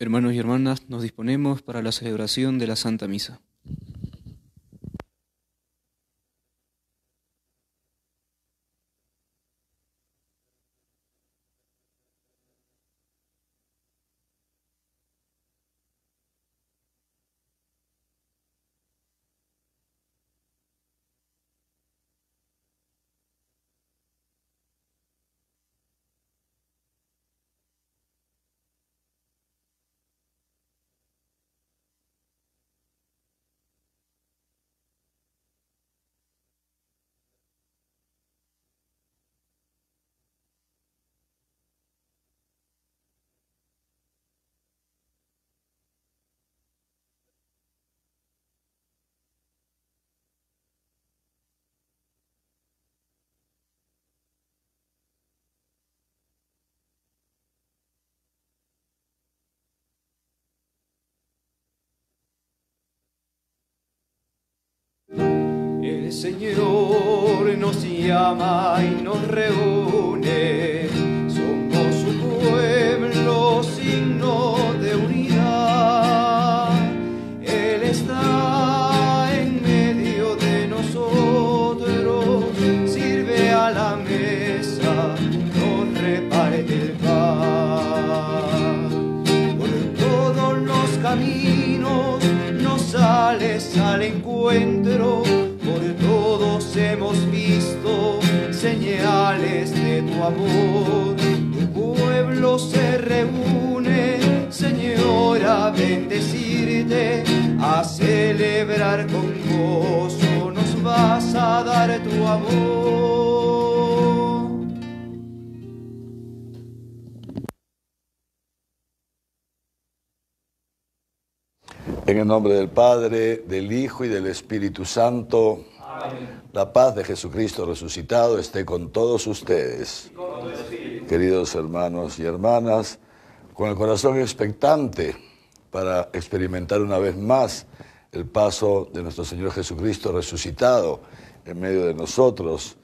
Hermanos y hermanas, nos disponemos para la celebración de la Santa Misa. El Señor nos llama y nos reúne, somos su pueblo, signo de unidad. Él está en medio de nosotros, sirve a la mesa, nos reparte el pan. Por todos los caminos nos sales al encuentro, por todos hemos visto señales de tu amor. Tu pueblo se reúne, Señor, a bendecirte, a celebrar con gozo, nos vas a dar tu amor. En el nombre del Padre, del Hijo y del Espíritu Santo. Amén. La paz de Jesucristo resucitado esté con todos ustedes. Queridos hermanos y hermanas, con el corazón expectante para experimentar una vez más el paso de nuestro Señor Jesucristo resucitado en medio de nosotros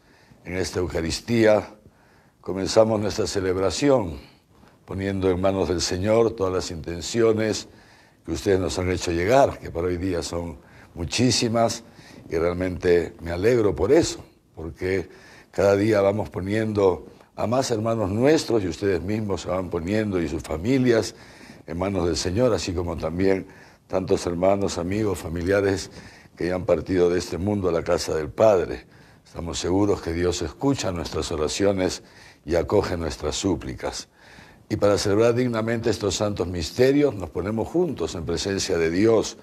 en esta Eucaristía, comenzamos nuestra celebración poniendo en manos del Señor todas las intenciones que ustedes nos han hecho llegar, que para hoy día son muchísimas, y realmente me alegro por eso, porque cada día vamos poniendo a más hermanos nuestros, y ustedes mismos se van poniendo, y sus familias, en manos del Señor, así como también tantos hermanos, amigos, familiares que ya han partido de este mundo a la casa del Padre. Estamos seguros que Dios escucha nuestras oraciones y acoge nuestras súplicas. Y para celebrar dignamente estos santos misterios, nos ponemos juntos en presencia de Dios,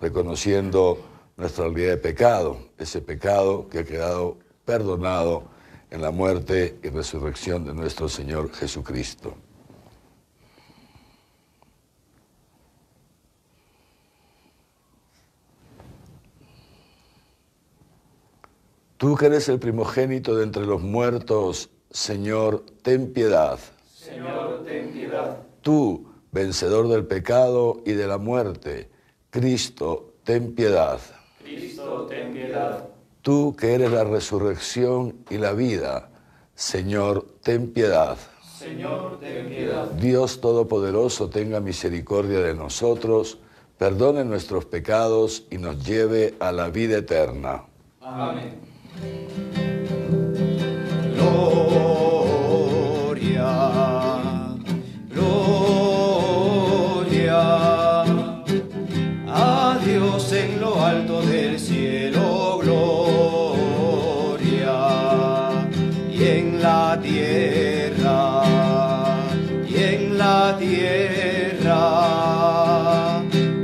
reconociendo nuestra realidad de pecado, ese pecado que ha quedado perdonado en la muerte y resurrección de nuestro Señor Jesucristo. Tú que eres el primogénito de entre los muertos, Señor, ten piedad. Señor, ten piedad. Tú, vencedor del pecado y de la muerte, Cristo, ten piedad. Cristo, ten piedad. Tú que eres la resurrección y la vida, Señor, ten piedad. Señor, ten piedad. Dios Todopoderoso, tenga misericordia de nosotros, perdone nuestros pecados y nos lleve a la vida eterna. Amén. Gloria, gloria a Dios en lo alto del cielo, gloria, y en la tierra,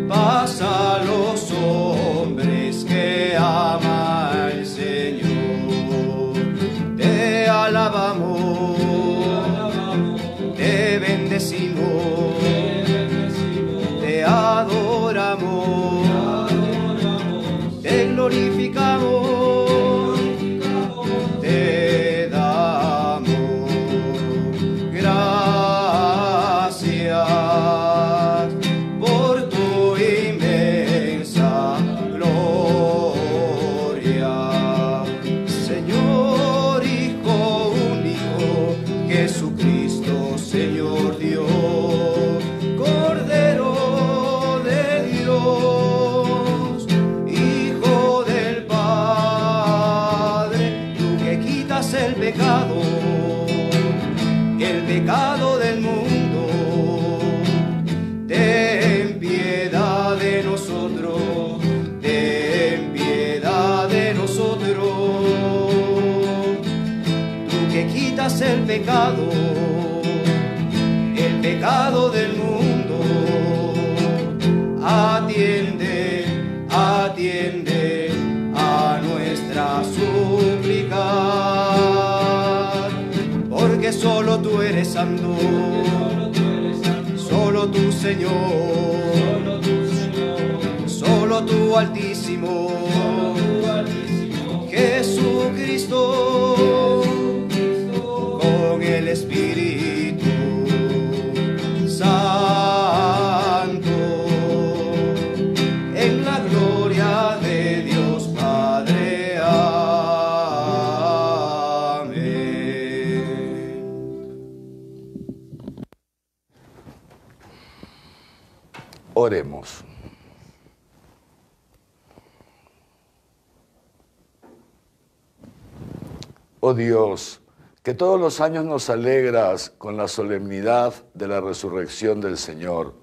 paz a los hombres que ama el Señor. Te alabamos, el pecado del mundo. Ten piedad de nosotros, ten piedad de nosotros. Tú que quitas el pecado del mundo, atiende, atiende a nuestra súplica, porque solo tú eres santo, solo tú, Señor, solo tú, Altísimo, Jesucristo, con el Espíritu Santo, en la gloria de Dios Padre. Amén. Oremos. Oh Dios, que todos los años nos alegras con la solemnidad de la resurrección del Señor,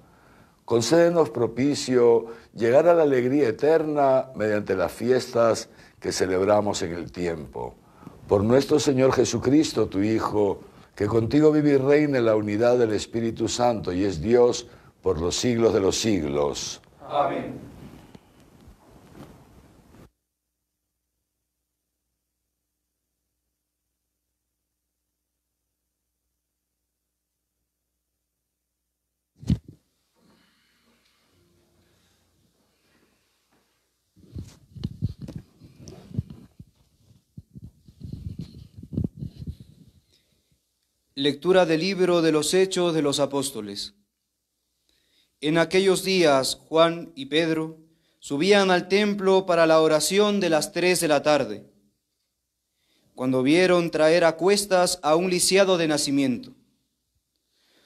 concédenos propicio llegar a la alegría eterna mediante las fiestas que celebramos en el tiempo. Por nuestro Señor Jesucristo, tu Hijo, que contigo vive y reina en la unidad del Espíritu Santo y es Dios por los siglos de los siglos. Amén. Lectura del libro de los Hechos de los Apóstoles. En aquellos días Juan y Pedro subían al templo para la oración de las 3 de la tarde, cuando vieron traer a cuestas a un lisiado de nacimiento.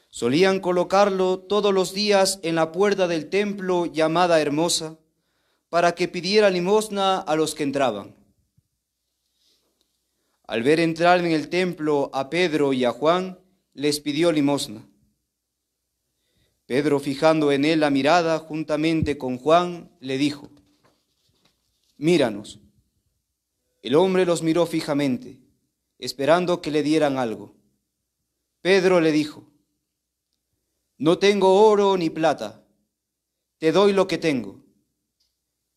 Solían colocarlo todos los días en la puerta del templo llamada Hermosa, para que pidiera limosna a los que entraban. Al ver entrar en el templo a Pedro y a Juan, les pidió limosna. Pedro, fijando en él la mirada juntamente con Juan, le dijo: míranos. El hombre los miró fijamente, esperando que le dieran algo. Pedro le dijo: no tengo oro ni plata, te doy lo que tengo.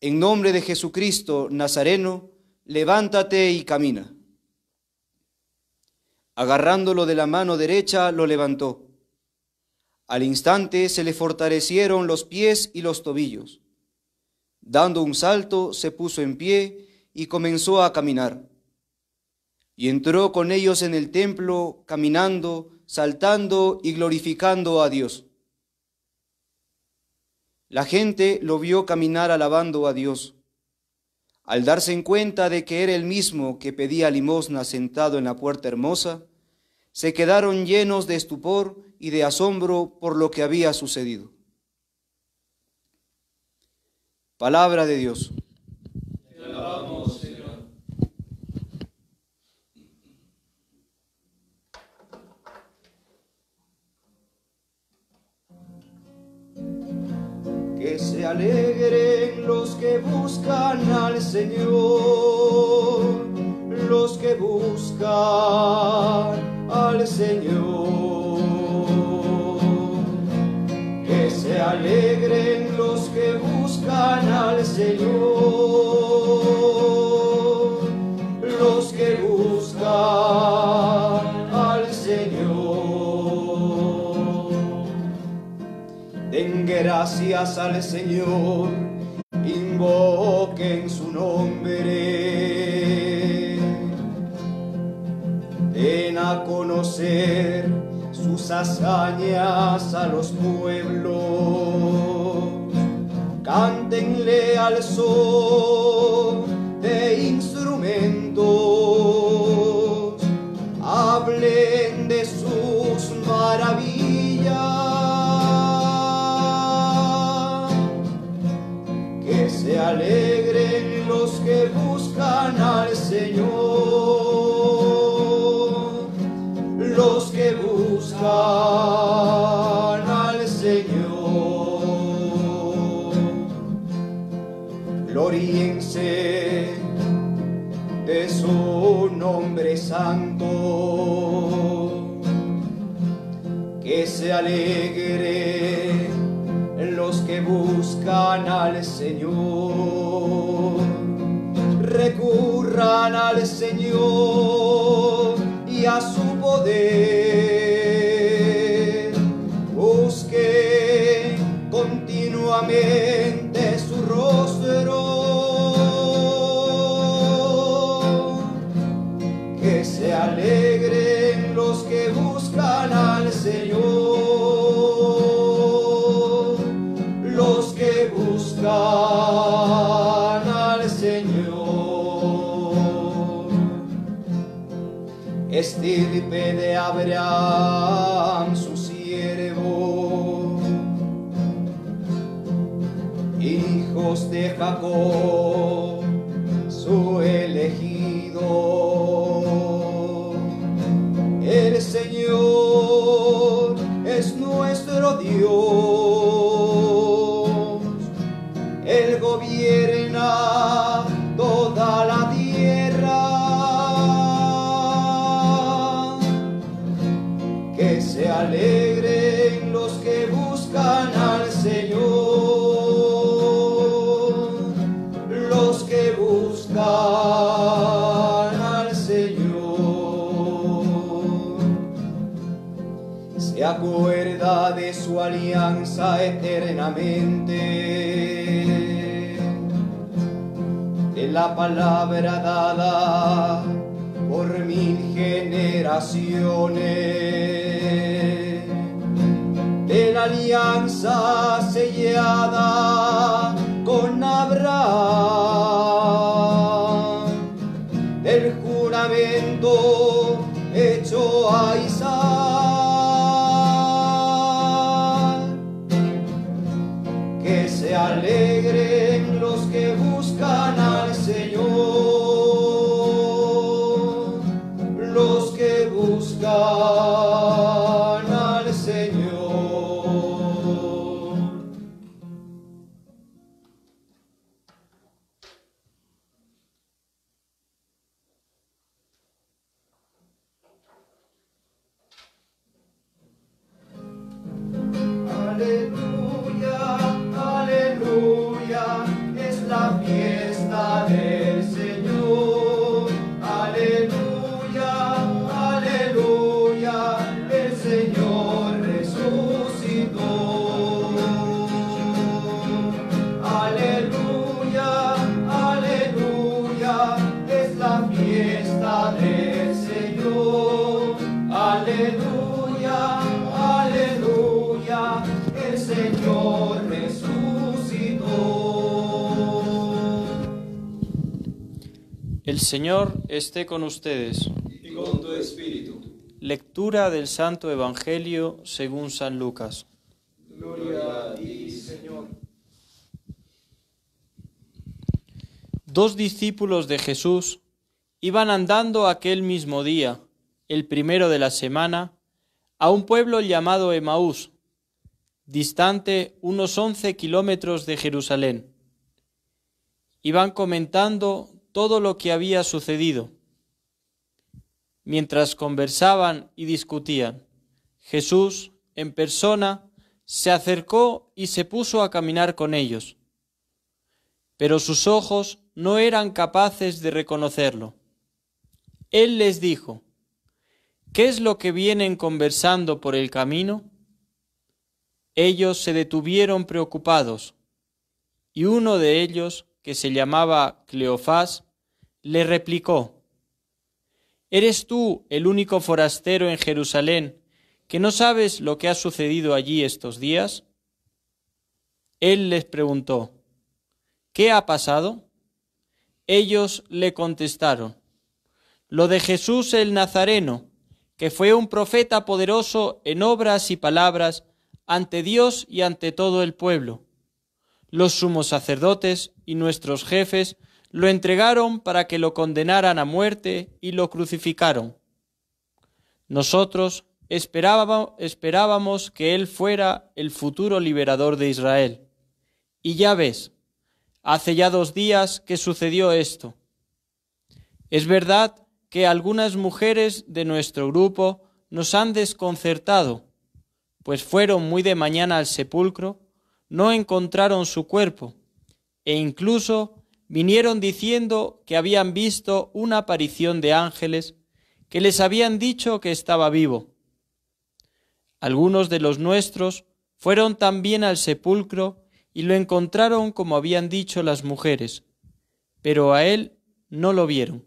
En nombre de Jesucristo Nazareno, levántate y camina. Agarrándolo de la mano derecha, lo levantó. Al instante se le fortalecieron los pies y los tobillos. Dando un salto, se puso en pie y comenzó a caminar. Y entró con ellos en el templo, caminando, saltando y glorificando a Dios. La gente lo vio caminar alabando a Dios. Al darse en cuenta de que era el mismo que pedía limosna sentado en la puerta hermosa, se quedaron llenos de estupor y de asombro por lo que había sucedido. Palabra de Dios. Te alabamos, Señor. Que se alegren los que buscan al Señor, los que buscan al Señor. Que se alegren los que buscan al Señor, los que buscan al Señor. Den gracias al Señor, invoquen su nombre, den a conocer sus hazañas a los pueblos, cántenle al son de instrumentos, hablen de sus maravillas, que se alegren los que buscan al Señor, los que buscan al Señor. Glóriense de su nombre santo, que se alegre los que buscan al Señor. Recurran al Señor y a su poder, busquen continuamente su rostro. Que se alegren los que buscan al Señor, los que buscan al Señor. Estirpe de Abraham su siervo, hijos de Jacob su elegido. El Señor es nuestro Dios, Él gobierna toda la tierra. Que se alegren los que buscan al Señor, los que buscan al Señor. Se acuerda de su alianza eternamente, de la palabra dada por 1000 generaciones, de la alianza sellada con Abraham, del juramento hecho a Isaac. Que se alegren los que buscan al Señor, los que buscan al Señor. Aleluya, aleluya, es la fiesta del Señor. Aleluya, aleluya, el Señor resucitó. Aleluya, aleluya, es la fiesta del Señor. Aleluya, aleluya, el Señor resucitó. El Señor esté con ustedes. Y con tu espíritu. Lectura del Santo Evangelio según San Lucas. Gloria a ti, Señor. 2 discípulos de Jesús iban andando aquel mismo día, el primero de la semana, a un pueblo llamado Emaús, distante unos 11 kilómetros de Jerusalén. Iban comentando todo lo que había sucedido. Mientras conversaban y discutían, Jesús, en persona, se acercó y se puso a caminar con ellos. Pero sus ojos no eran capaces de reconocerlo. Él les dijo: ¿qué es lo que vienen conversando por el camino? Ellos se detuvieron preocupados, y uno de ellos, que se llamaba Cleofás, le replicó: ¿eres tú el único forastero en Jerusalén que no sabes lo que ha sucedido allí estos días? Él les preguntó: ¿qué ha pasado? Ellos le contestaron: lo de Jesús el Nazareno, que fue un profeta poderoso en obras y palabras ante Dios y ante todo el pueblo. Los sumos sacerdotes y nuestros jefes lo entregaron para que lo condenaran a muerte y lo crucificaron. Nosotros esperábamos que Él fuera el futuro liberador de Israel. Y ya ves, hace ya 2 días que sucedió esto. Es verdad que algunas mujeres de nuestro grupo nos han desconcertado, pues fueron muy de mañana al sepulcro, no encontraron su cuerpo, e incluso vinieron diciendo que habían visto una aparición de ángeles que les habían dicho que estaba vivo. Algunos de los nuestros fueron también al sepulcro y lo encontraron como habían dicho las mujeres, pero a él no lo vieron.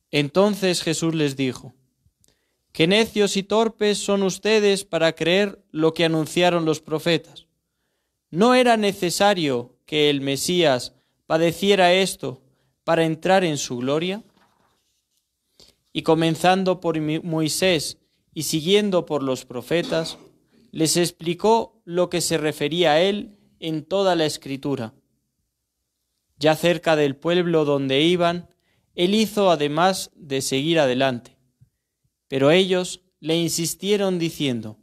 Entonces Jesús les dijo: «Qué necios y torpes son ustedes para creer lo que anunciaron los profetas. ¿No era necesario que el Mesías padeciera esto para entrar en su gloria?» Y comenzando por Moisés y siguiendo por los profetas, les explicó lo que se refería a él en toda la Escritura. Ya cerca del pueblo donde iban, él hizo además de seguir adelante. Pero ellos le insistieron diciendo: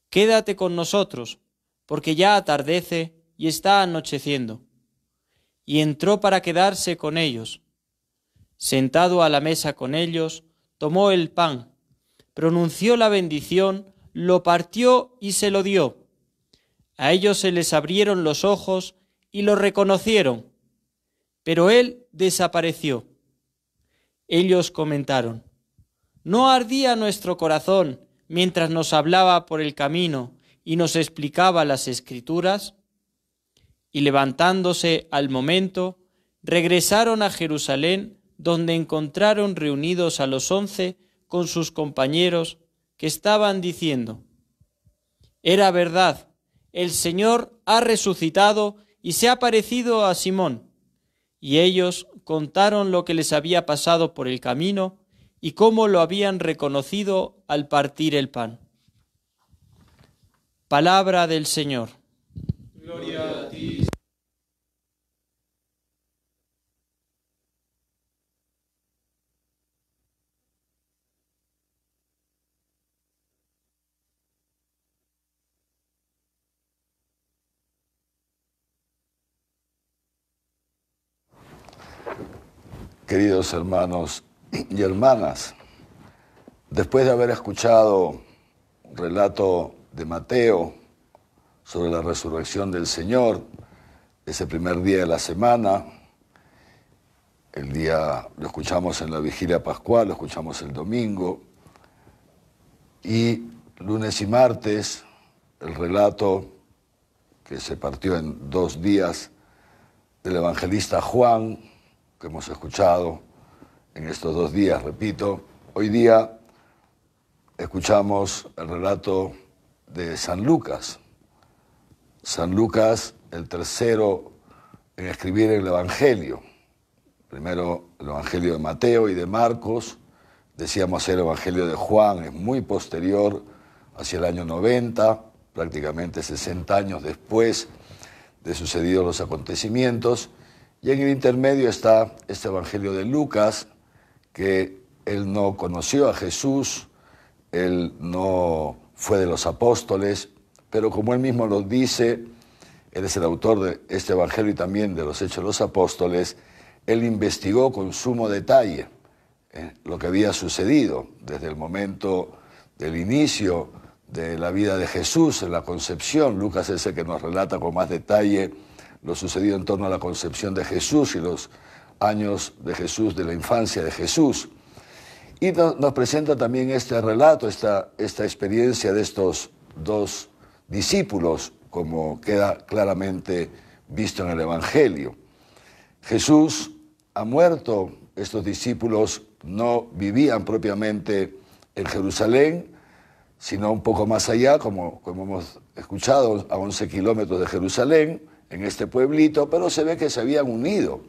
«Quédate con nosotros, porque ya atardece y está anocheciendo». Y entró para quedarse con ellos. Sentado a la mesa con ellos, tomó el pan, pronunció la bendición, lo partió y se lo dio. A ellos se les abrieron los ojos y lo reconocieron, pero él desapareció. Ellos comentaron: «¿No ardía nuestro corazón mientras nos hablaba por el camino y nos explicaba las Escrituras?» Y levantándose al momento, regresaron a Jerusalén, donde encontraron reunidos a los 11 con sus compañeros, que estaban diciendo: «Era verdad, el Señor ha resucitado y se ha aparecido a Simón». Y ellos contaron lo que les había pasado por el camino y cómo lo habían reconocido al partir el pan. Palabra del Señor. Gloria a ti. Queridos hermanos y hermanas, después de haber escuchado un relato de Mateo sobre la resurrección del Señor, ese primer día de la semana, lo escuchamos en la vigilia pascual, lo escuchamos el domingo, y lunes y martes, el relato que se partió en 2 días del evangelista Juan, que hemos escuchado en estos 2 días, repito. Hoy día escuchamos el relato de San Lucas. San Lucas, el tercero en escribir el Evangelio. Primero el Evangelio de Mateo y de Marcos, decíamos el Evangelio de Juan, es muy posterior, hacia el año 90, prácticamente 60 años después de sucedidos los acontecimientos. Y en el intermedio está este Evangelio de Lucas, que él no conoció a Jesús, él no fue de los apóstoles, pero como él mismo lo dice, él es el autor de este Evangelio y también de los Hechos de los Apóstoles, él investigó con sumo detalle lo que había sucedido desde el momento del inicio de la vida de Jesús, en la concepción. Lucas es el que nos relata con más detalle lo sucedido en torno a la concepción de Jesús y los años de Jesús, de la infancia de Jesús. Y nos presenta también este relato, esta experiencia de estos 2 discípulos, como queda claramente visto en el Evangelio. Jesús ha muerto, estos discípulos no vivían propiamente en Jerusalén, sino un poco más allá, como hemos escuchado, a 11 kilómetros de Jerusalén, en este pueblito, pero se ve que se habían unido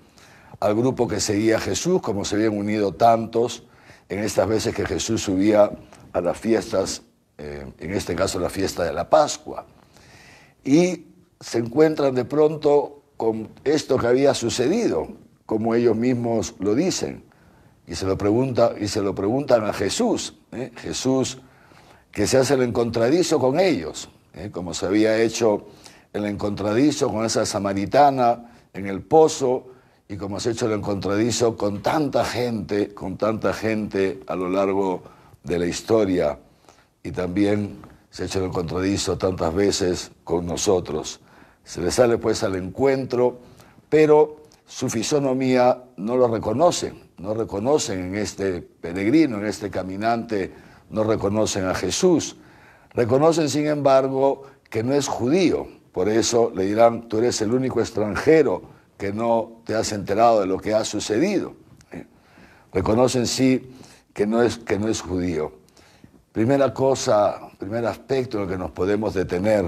al grupo que seguía a Jesús, como se habían unido tantos en estas veces que Jesús subía a las fiestas, en este caso la fiesta de la Pascua. Y se encuentran de pronto con esto que había sucedido, como ellos mismos lo dicen. y se lo preguntan a Jesús, Jesús que se hace el encontradizo con ellos, como se había hecho el encontradizo con esa samaritana en el pozo, y como se ha hecho el encontradizo con tanta gente a lo largo de la historia, y también se ha hecho el encontradizo tantas veces con nosotros. Se le sale pues al encuentro, pero su fisonomía no lo reconocen, no reconocen en este peregrino, en este caminante, no reconocen a Jesús. Reconocen, sin embargo, que no es judío. Por eso le dirán, tú eres el único extranjero que no te has enterado de lo que ha sucedido. Reconocen, sí, que no es judío. Primera cosa, primer aspecto en el que nos podemos detener,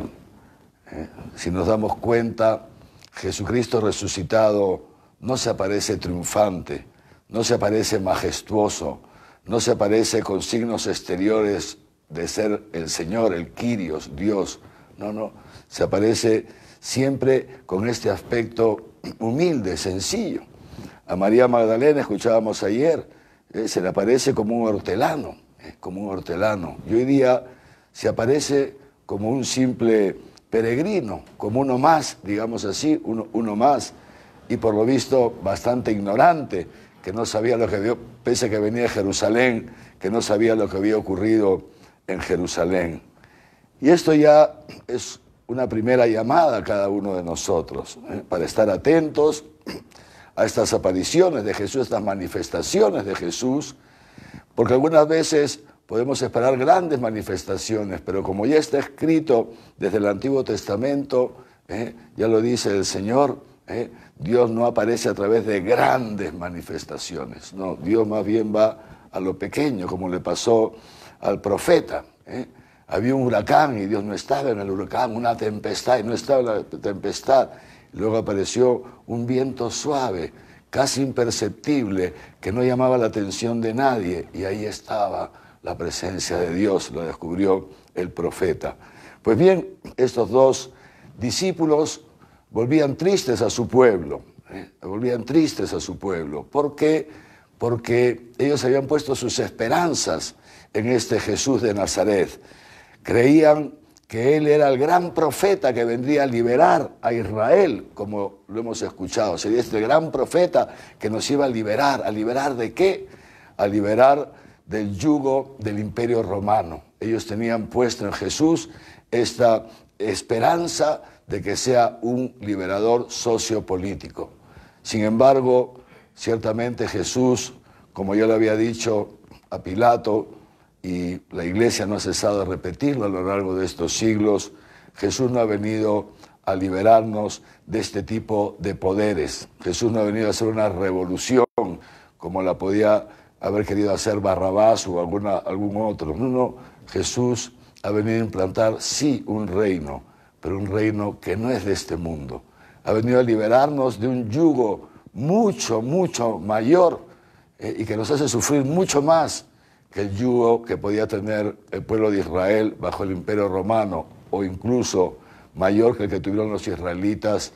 si nos damos cuenta, Jesucristo resucitado no se aparece triunfante, no se aparece majestuoso, no se aparece con signos exteriores de ser el Señor, el Kyrios, Dios. No, se aparece siempre con este aspecto humilde, sencillo. A María Magdalena, escuchábamos ayer, se le aparece como un hortelano, Y hoy día se aparece como un simple peregrino, como uno más, digamos así, uno más, y por lo visto bastante ignorante, que no sabía lo que había, pese a que venía de Jerusalén, que no sabía lo que había ocurrido en Jerusalén. Y esto ya es una primera llamada a cada uno de nosotros, para estar atentos a estas apariciones de Jesús, estas manifestaciones de Jesús, porque algunas veces podemos esperar grandes manifestaciones, pero como ya está escrito desde el Antiguo Testamento, ya lo dice el Señor, Dios no aparece a través de grandes manifestaciones, no, Dios más bien va a lo pequeño, como le pasó al profeta. Había un huracán y Dios no estaba en el huracán, una tempestad y no estaba en la tempestad. Luego apareció un viento suave, casi imperceptible, que no llamaba la atención de nadie, y ahí estaba la presencia de Dios, lo descubrió el profeta. Pues bien, estos dos discípulos volvían tristes a su pueblo, ¿Por qué? Porque ellos habían puesto sus esperanzas en este Jesús de Nazaret. Creían que Él era el gran profeta que vendría a liberar a Israel, como lo hemos escuchado. Sería este gran profeta que nos iba a liberar ¿de qué? A liberar del yugo del Imperio Romano. Ellos tenían puesto en Jesús esta esperanza de que sea un liberador sociopolítico. Sin embargo, ciertamente Jesús, como yo le había dicho a Pilato, y la Iglesia no ha cesado de repetirlo a lo largo de estos siglos, Jesús no ha venido a liberarnos de este tipo de poderes. Jesús no ha venido a hacer una revolución como la podía haber querido hacer Barrabás o algún otro. No, Jesús ha venido a implantar, sí, un reino, pero un reino que no es de este mundo. Ha venido a liberarnos de un yugo mucho mayor y que nos hace sufrir mucho más que el yugo que podía tener el pueblo de Israel bajo el Imperio Romano, o incluso mayor que el que tuvieron los israelitas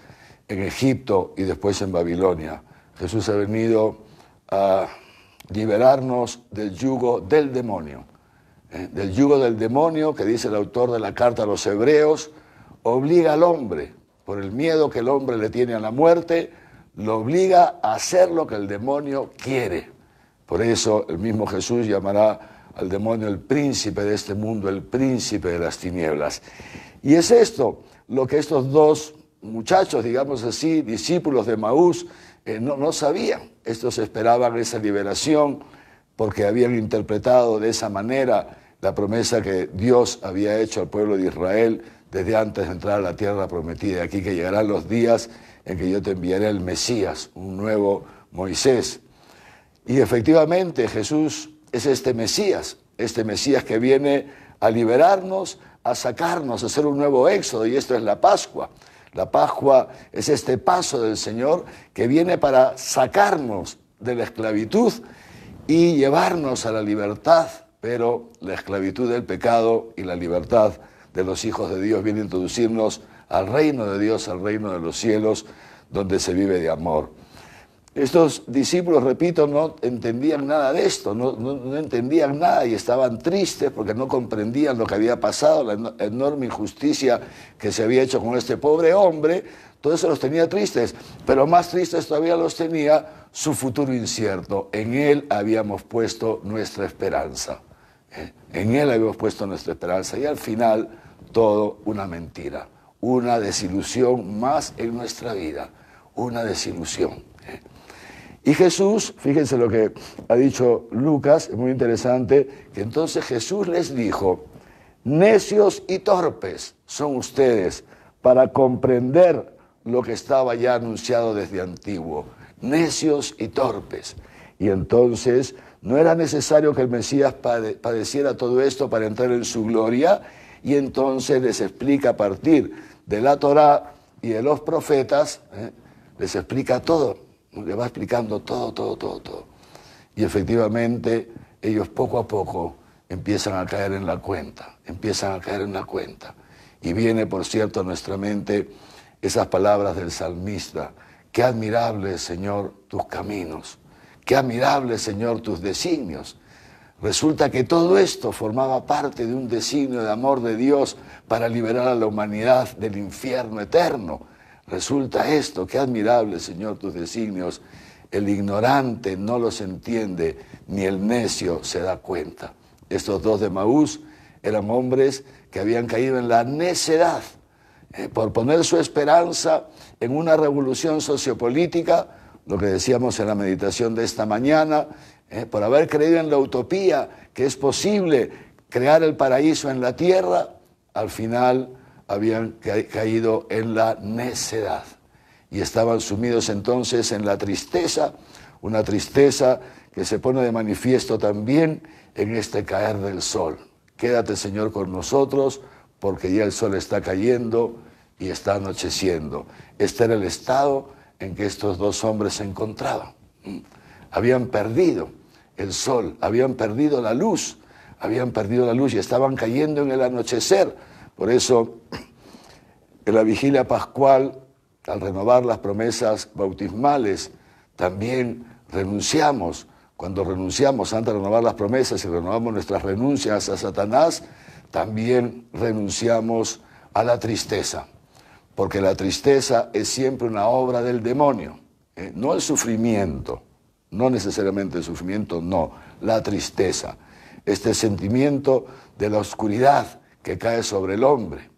en Egipto y después en Babilonia. Jesús ha venido a liberarnos del yugo del demonio. Del yugo del demonio, que dice el autor de la carta a los Hebreos, obliga al hombre, por el miedo que el hombre le tiene a la muerte, lo obliga a hacer lo que el demonio quiere. Por eso el mismo Jesús llamará al demonio el príncipe de este mundo, el príncipe de las tinieblas. Y es esto lo que estos dos muchachos, digamos así, discípulos de Emaús, no sabían. Estos esperaban esa liberación porque habían interpretado de esa manera la promesa que Dios había hecho al pueblo de Israel desde antes de entrar a la tierra prometida. Aquí que llegarán los días en que yo te enviaré el Mesías, un nuevo Moisés. Y efectivamente Jesús es este Mesías que viene a liberarnos, a sacarnos, a hacer un nuevo éxodo, y esto es la Pascua. La Pascua es este paso del Señor que viene para sacarnos de la esclavitud y llevarnos a la libertad, pero la esclavitud del pecado y la libertad de los hijos de Dios viene a introducirnos al reino de Dios, al reino de los cielos, donde se vive de amor. Estos discípulos, repito, no entendían nada de esto, no entendían nada y estaban tristes porque no comprendían lo que había pasado, la enorme injusticia que se había hecho con este pobre hombre. Todo eso los tenía tristes, pero más tristes todavía los tenía su futuro incierto. En Él habíamos puesto nuestra esperanza. En Él habíamos puesto nuestra esperanza y al final todo una mentira, una desilusión más en nuestra vida, una desilusión. Y Jesús, fíjense lo que ha dicho Lucas, es muy interesante, que entonces Jesús les dijo: necios y torpes son ustedes para comprender lo que estaba ya anunciado desde antiguo. Necios y torpes. Y entonces no era necesario que el Mesías padeciera todo esto para entrar en su gloria, y entonces les explica a partir de la Torá y de los profetas, les explica todo. Le va explicando todo. Y efectivamente ellos poco a poco empiezan a caer en la cuenta, Y viene, por cierto, a nuestra mente esas palabras del salmista: qué admirable, Señor, tus caminos, qué admirable, Señor, tus designios. Resulta que todo esto formaba parte de un designio de amor de Dios para liberar a la humanidad del infierno eterno. Resulta esto, qué admirable, Señor, tus designios. El ignorante no los entiende, ni el necio se da cuenta. Estos dos de Emaús eran hombres que habían caído en la necedad por poner su esperanza en una revolución sociopolítica, lo que decíamos en la meditación de esta mañana, por haber creído en la utopía, que es posible crear el paraíso en la tierra. Al final habían caído en la necedad y estaban sumidos entonces en la tristeza, una tristeza que se pone de manifiesto también en este caer del sol. Quédate, Señor, con nosotros, porque ya el sol está cayendo y está anocheciendo. Este era el estado en que estos dos hombres se encontraban. Habían perdido el sol, habían perdido la luz y estaban cayendo en el anochecer. Por eso, en la vigilia pascual, al renovar las promesas bautismales, también renunciamos. Cuando renunciamos, antes de renovar las promesas y renovamos nuestras renuncias a Satanás, también renunciamos a la tristeza. Porque la tristeza es siempre una obra del demonio, no el sufrimiento, no necesariamente el sufrimiento, no, la tristeza. Este sentimiento de la oscuridad que cae sobre el hombre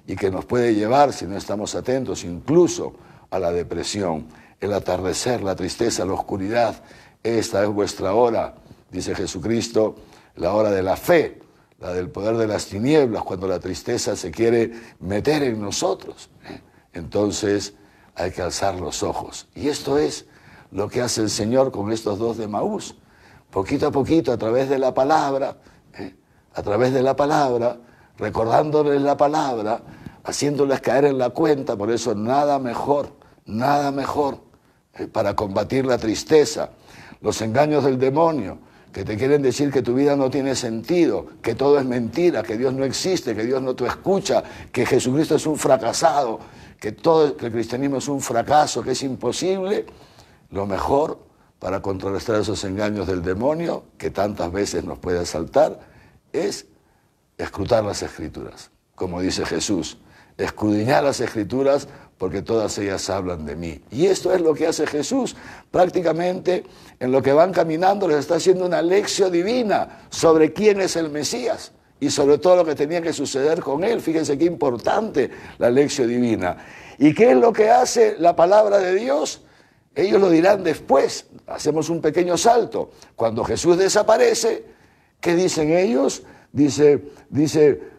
y que nos puede llevar, si no estamos atentos, incluso a la depresión. El atardecer, la tristeza, la oscuridad, esta es vuestra hora, dice Jesucristo, la hora de la fe, la del poder de las tinieblas, cuando la tristeza se quiere meter en nosotros. Entonces hay que alzar los ojos. Y esto es lo que hace el Señor con estos dos de Emaús. Poquito a poquito, a través de la palabra, recordándoles la palabra, haciéndoles caer en la cuenta. Por eso nada mejor para combatir la tristeza, los engaños del demonio, que te quieren decir que tu vida no tiene sentido, que todo es mentira, que Dios no existe, que Dios no te escucha, que Jesucristo es un fracasado, que el cristianismo es un fracaso, que es imposible. Lo mejor para contrarrestar esos engaños del demonio, que tantas veces nos puede asaltar, es escrutar las Escrituras. Como dice Jesús, escudriñar las Escrituras porque todas ellas hablan de mí. Y esto es lo que hace Jesús. Prácticamente en lo que van caminando les está haciendo una lección divina sobre quién es el Mesías y sobre todo lo que tenía que suceder con él. Fíjense qué importante la lección divina. ¿Y qué es lo que hace la palabra de Dios? Ellos lo dirán después. Hacemos un pequeño salto. Cuando Jesús desaparece, ¿qué dicen ellos? Dice,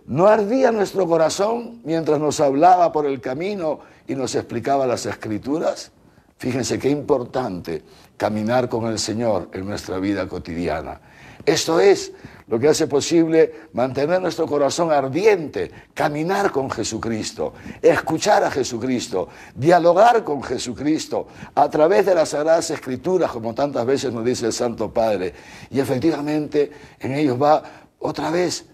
¿no ardía nuestro corazón mientras nos hablaba por el camino y nos explicaba las Escrituras? Fíjense qué importante caminar con el Señor en nuestra vida cotidiana. Esto es lo que hace posible mantener nuestro corazón ardiente, caminar con Jesucristo, escuchar a Jesucristo, dialogar con Jesucristo a través de las Sagradas Escrituras, como tantas veces nos dice el Santo Padre. Y efectivamente en ellos va otra vez,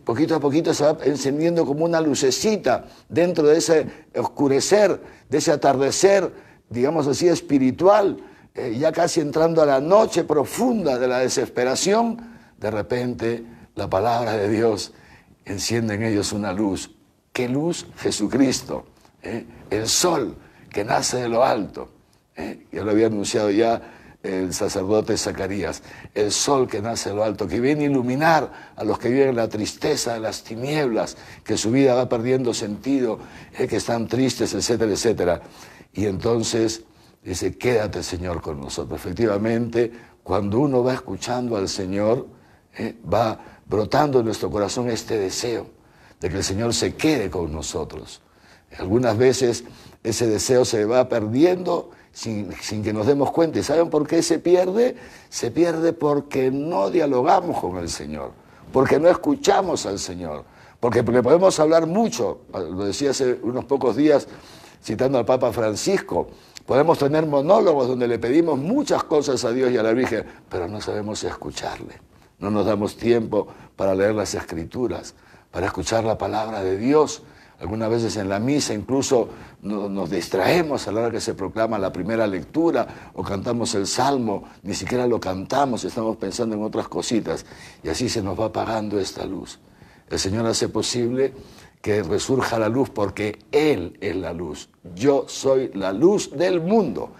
poquito a poquito se va encendiendo como una lucecita dentro de ese oscurecer, de ese atardecer, digamos así, espiritual, ya casi entrando a la noche profunda de la desesperación, de repente la palabra de Dios enciende en ellos una luz. ¿Qué luz? Jesucristo, el sol que nace de lo alto. Ya lo había anunciado ya el sacerdote Zacarías, el sol que nace de lo alto, que viene a iluminar a los que viven en la tristeza de las tinieblas, que su vida va perdiendo sentido, que están tristes, etcétera, etcétera. Y entonces dice, quédate, Señor, con nosotros. Efectivamente, cuando uno va escuchando al Señor, va brotando en nuestro corazón este deseo de que el Señor se quede con nosotros. Algunas veces ese deseo se va perdiendo sin que nos demos cuenta. ¿Y saben por qué se pierde? Se pierde porque no dialogamos con el Señor, porque no escuchamos al Señor, porque le podemos hablar mucho. Lo decía hace unos pocos días, citando al Papa Francisco, podemos tener monólogos donde le pedimos muchas cosas a Dios y a la Virgen, pero no sabemos escucharle. No nos damos tiempo para leer las Escrituras, para escuchar la palabra de Dios. Algunas veces en la misa incluso nos distraemos a la hora que se proclama la primera lectura o cantamos el salmo, ni siquiera lo cantamos, estamos pensando en otras cositas y así se nos va apagando esta luz. El Señor hace posible que resurja la luz porque Él es la luz. Yo soy la luz del mundo.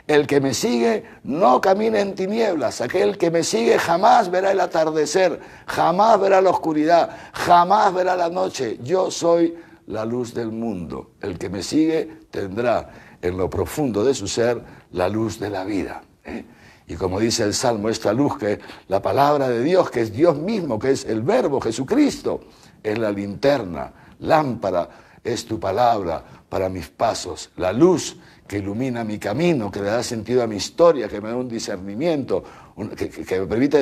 El que me sigue no camina en tinieblas. Aquel que me sigue jamás verá el atardecer, jamás verá la oscuridad, jamás verá la noche. Yo soy la luz del mundo. El que me sigue tendrá en lo profundo de su ser la luz de la vida. Y como dice el Salmo, esta luz que es la palabra de Dios, que es Dios mismo, que es el Verbo, Jesucristo, es la linterna, lámpara, es tu palabra para mis pasos, la luz que ilumina mi camino, que le da sentido a mi historia, que me da un discernimiento, que me permite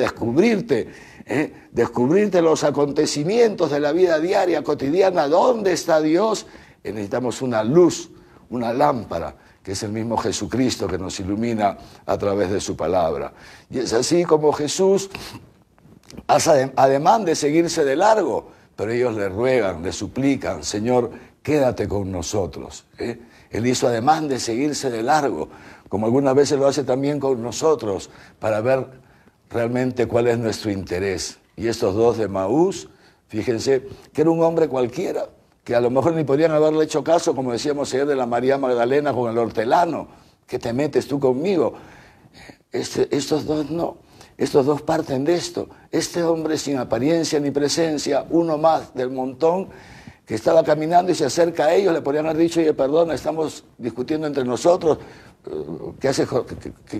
descubrirte los acontecimientos de la vida diaria, cotidiana. ¿Dónde está Dios? Necesitamos una luz, una lámpara, que es el mismo Jesucristo que nos ilumina a través de su palabra. Y es así como Jesús hace ademán de seguirse de largo, pero ellos le ruegan, le suplican, Señor, quédate con nosotros. Él hizo ademán de seguirse de largo, como algunas veces lo hace también con nosotros, para ver realmente cuál es nuestro interés. Y estos dos de Emaús, fíjense, que era un hombre cualquiera, que a lo mejor ni podrían haberle hecho caso, como decíamos ayer de la María Magdalena con el hortelano. ¿Qué te metes tú conmigo? Estos dos no. Estos dos parten de esto. Este hombre sin apariencia ni presencia, uno más del montón, que estaba caminando y se acerca a ellos, le podrían haber dicho, oye, perdona, estamos discutiendo entre nosotros, ¿qué haces?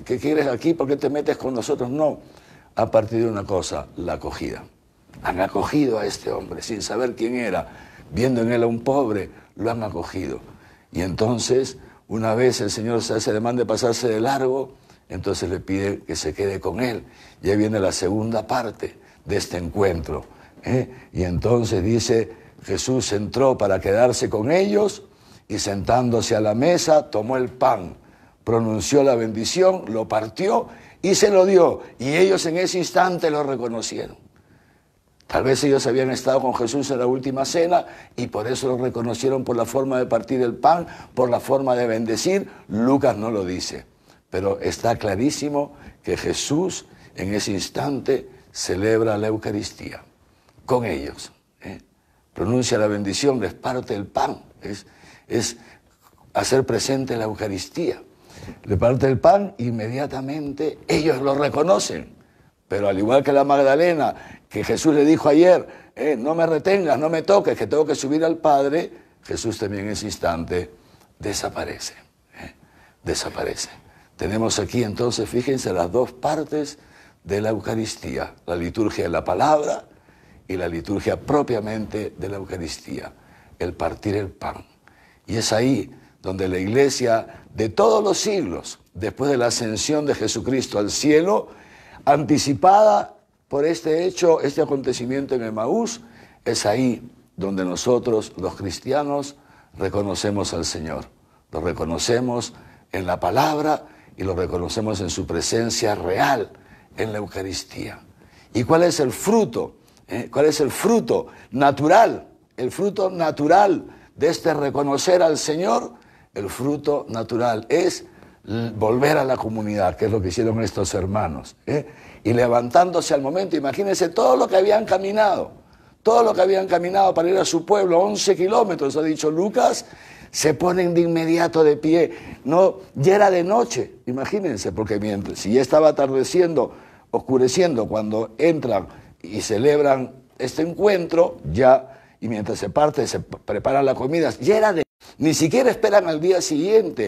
¿Qué quieres aquí? ¿Por qué te metes con nosotros? No, a partir de una cosa, la acogida. Han acogido a este hombre sin saber quién era, viendo en él a un pobre, lo han acogido. Y entonces, una vez el Señor se hace ademán de pasarse de largo, entonces le pide que se quede con él. Y ahí viene la segunda parte de este encuentro. Y entonces dice, Jesús entró para quedarse con ellos y sentándose a la mesa tomó el pan, pronunció la bendición, lo partió y se lo dio. Y ellos en ese instante lo reconocieron. Tal vez ellos habían estado con Jesús en la última cena y por eso lo reconocieron por la forma de partir el pan, por la forma de bendecir. Lucas no lo dice, pero está clarísimo que Jesús en ese instante celebra la Eucaristía con ellos. Pronuncia la bendición, les parte el pan, es hacer presente la Eucaristía. Le parte el pan, inmediatamente ellos lo reconocen. Pero al igual que la Magdalena, que Jesús le dijo ayer, no me retengas, no me toques, que tengo que subir al Padre, Jesús también en ese instante desaparece. Desaparece. Tenemos aquí entonces, fíjense, las dos partes de la Eucaristía, la liturgia de la palabra y la liturgia propiamente de la Eucaristía, el partir el pan. Y es ahí donde la Iglesia de todos los siglos, después de la ascensión de Jesucristo al cielo, anticipada por este hecho, este acontecimiento en Emaús, es ahí donde nosotros, los cristianos, reconocemos al Señor. Lo reconocemos en la palabra y lo reconocemos en su presencia real en la Eucaristía. ¿Y cuál es el fruto? ¿Cuál es el fruto natural? El fruto natural de este reconocer al Señor, el fruto natural es volver a la comunidad, que es lo que hicieron estos hermanos, y levantándose al momento, imagínense todo lo que habían caminado para ir a su pueblo, 11 kilómetros, ha dicho Lucas, se ponen de inmediato de pie. No, ya era de noche, imagínense, porque mientras, si ya estaba atardeciendo, oscureciendo, cuando entran y celebran este encuentro, ya, y mientras se parte, se prepara la comida, ya era de, ni siquiera esperan al día siguiente.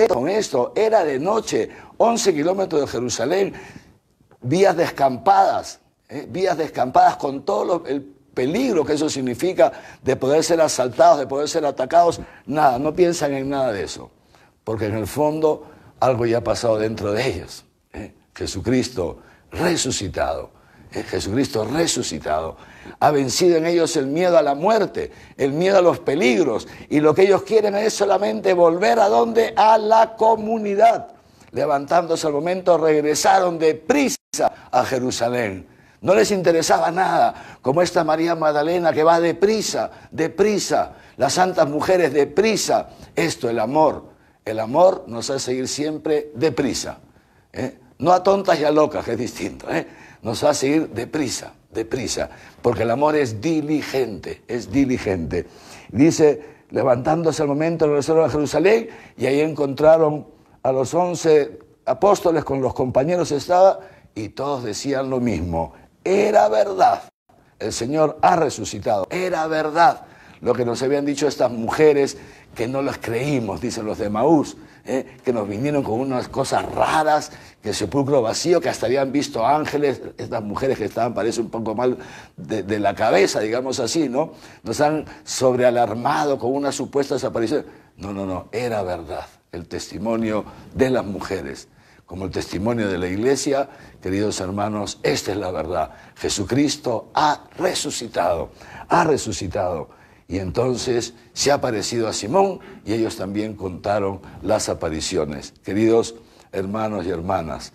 Con esto, era de noche, 11 kilómetros de Jerusalén, vías descampadas con todo el peligro que eso significa de poder ser asaltados, de poder ser atacados. Nada, no piensan en nada de eso, porque en el fondo algo ya ha pasado dentro de ellos. Jesucristo resucitado, Jesucristo resucitado, ha vencido en ellos el miedo a la muerte, el miedo a los peligros, y lo que ellos quieren es solamente volver ¿a dónde? A la comunidad. Levantándose al momento, regresaron deprisa a Jerusalén. No les interesaba nada, como esta María Magdalena que va deprisa, las santas mujeres deprisa. Esto, el amor nos hace ir siempre deprisa, no a tontas y a locas, que es distinto, nos hace ir deprisa, porque el amor es diligente. Dice, levantándose al momento, regresaron a Jerusalén, y ahí encontraron a los 11 apóstoles, con los compañeros estaba, y todos decían lo mismo: era verdad, el Señor ha resucitado, era verdad lo que nos habían dicho estas mujeres, que no las creímos, dicen los de Emaús, que nos vinieron con unas cosas raras, que el sepulcro vacío, que hasta habían visto ángeles. Estas mujeres que estaban, parece, un poco mal de la cabeza, digamos así, ¿no? Nos han sobrealarmado con unas supuestas apariciones. No, era verdad el testimonio de las mujeres. Como el testimonio de la iglesia, queridos hermanos, esta es la verdad. Jesucristo ha resucitado. Y entonces se ha aparecido a Simón, y ellos también contaron las apariciones. Queridos hermanos y hermanas,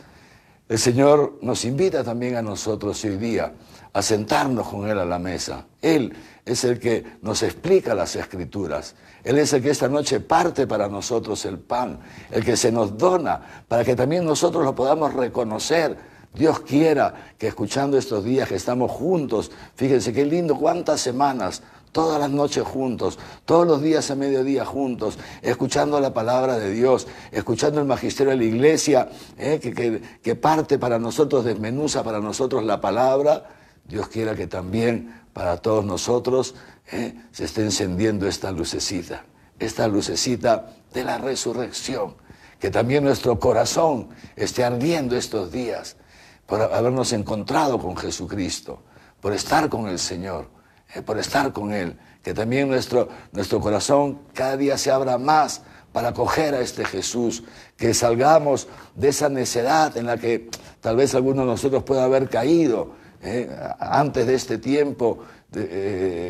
el Señor nos invita también a nosotros hoy día a sentarnos con Él a la mesa. Él es el que nos explica las Escrituras. Él es el que esta noche parte para nosotros el pan, el que se nos dona, para que también nosotros lo podamos reconocer. Dios quiera que, escuchando estos días que estamos juntos, fíjense qué lindo, cuántas semanas, todas las noches juntos, todos los días a mediodía juntos, escuchando la palabra de Dios, escuchando el magisterio de la iglesia, que parte para nosotros, desmenuza para nosotros la palabra. Dios quiera que también para todos nosotros se esté encendiendo esta lucecita de la resurrección, que también nuestro corazón esté ardiendo estos días por habernos encontrado con Jesucristo, por estar con el Señor, por estar con Él, que también nuestro corazón cada día se abra más para acoger a este Jesús, que salgamos de esa necedad en la que tal vez alguno de nosotros pueda haber caído antes de este tiempo,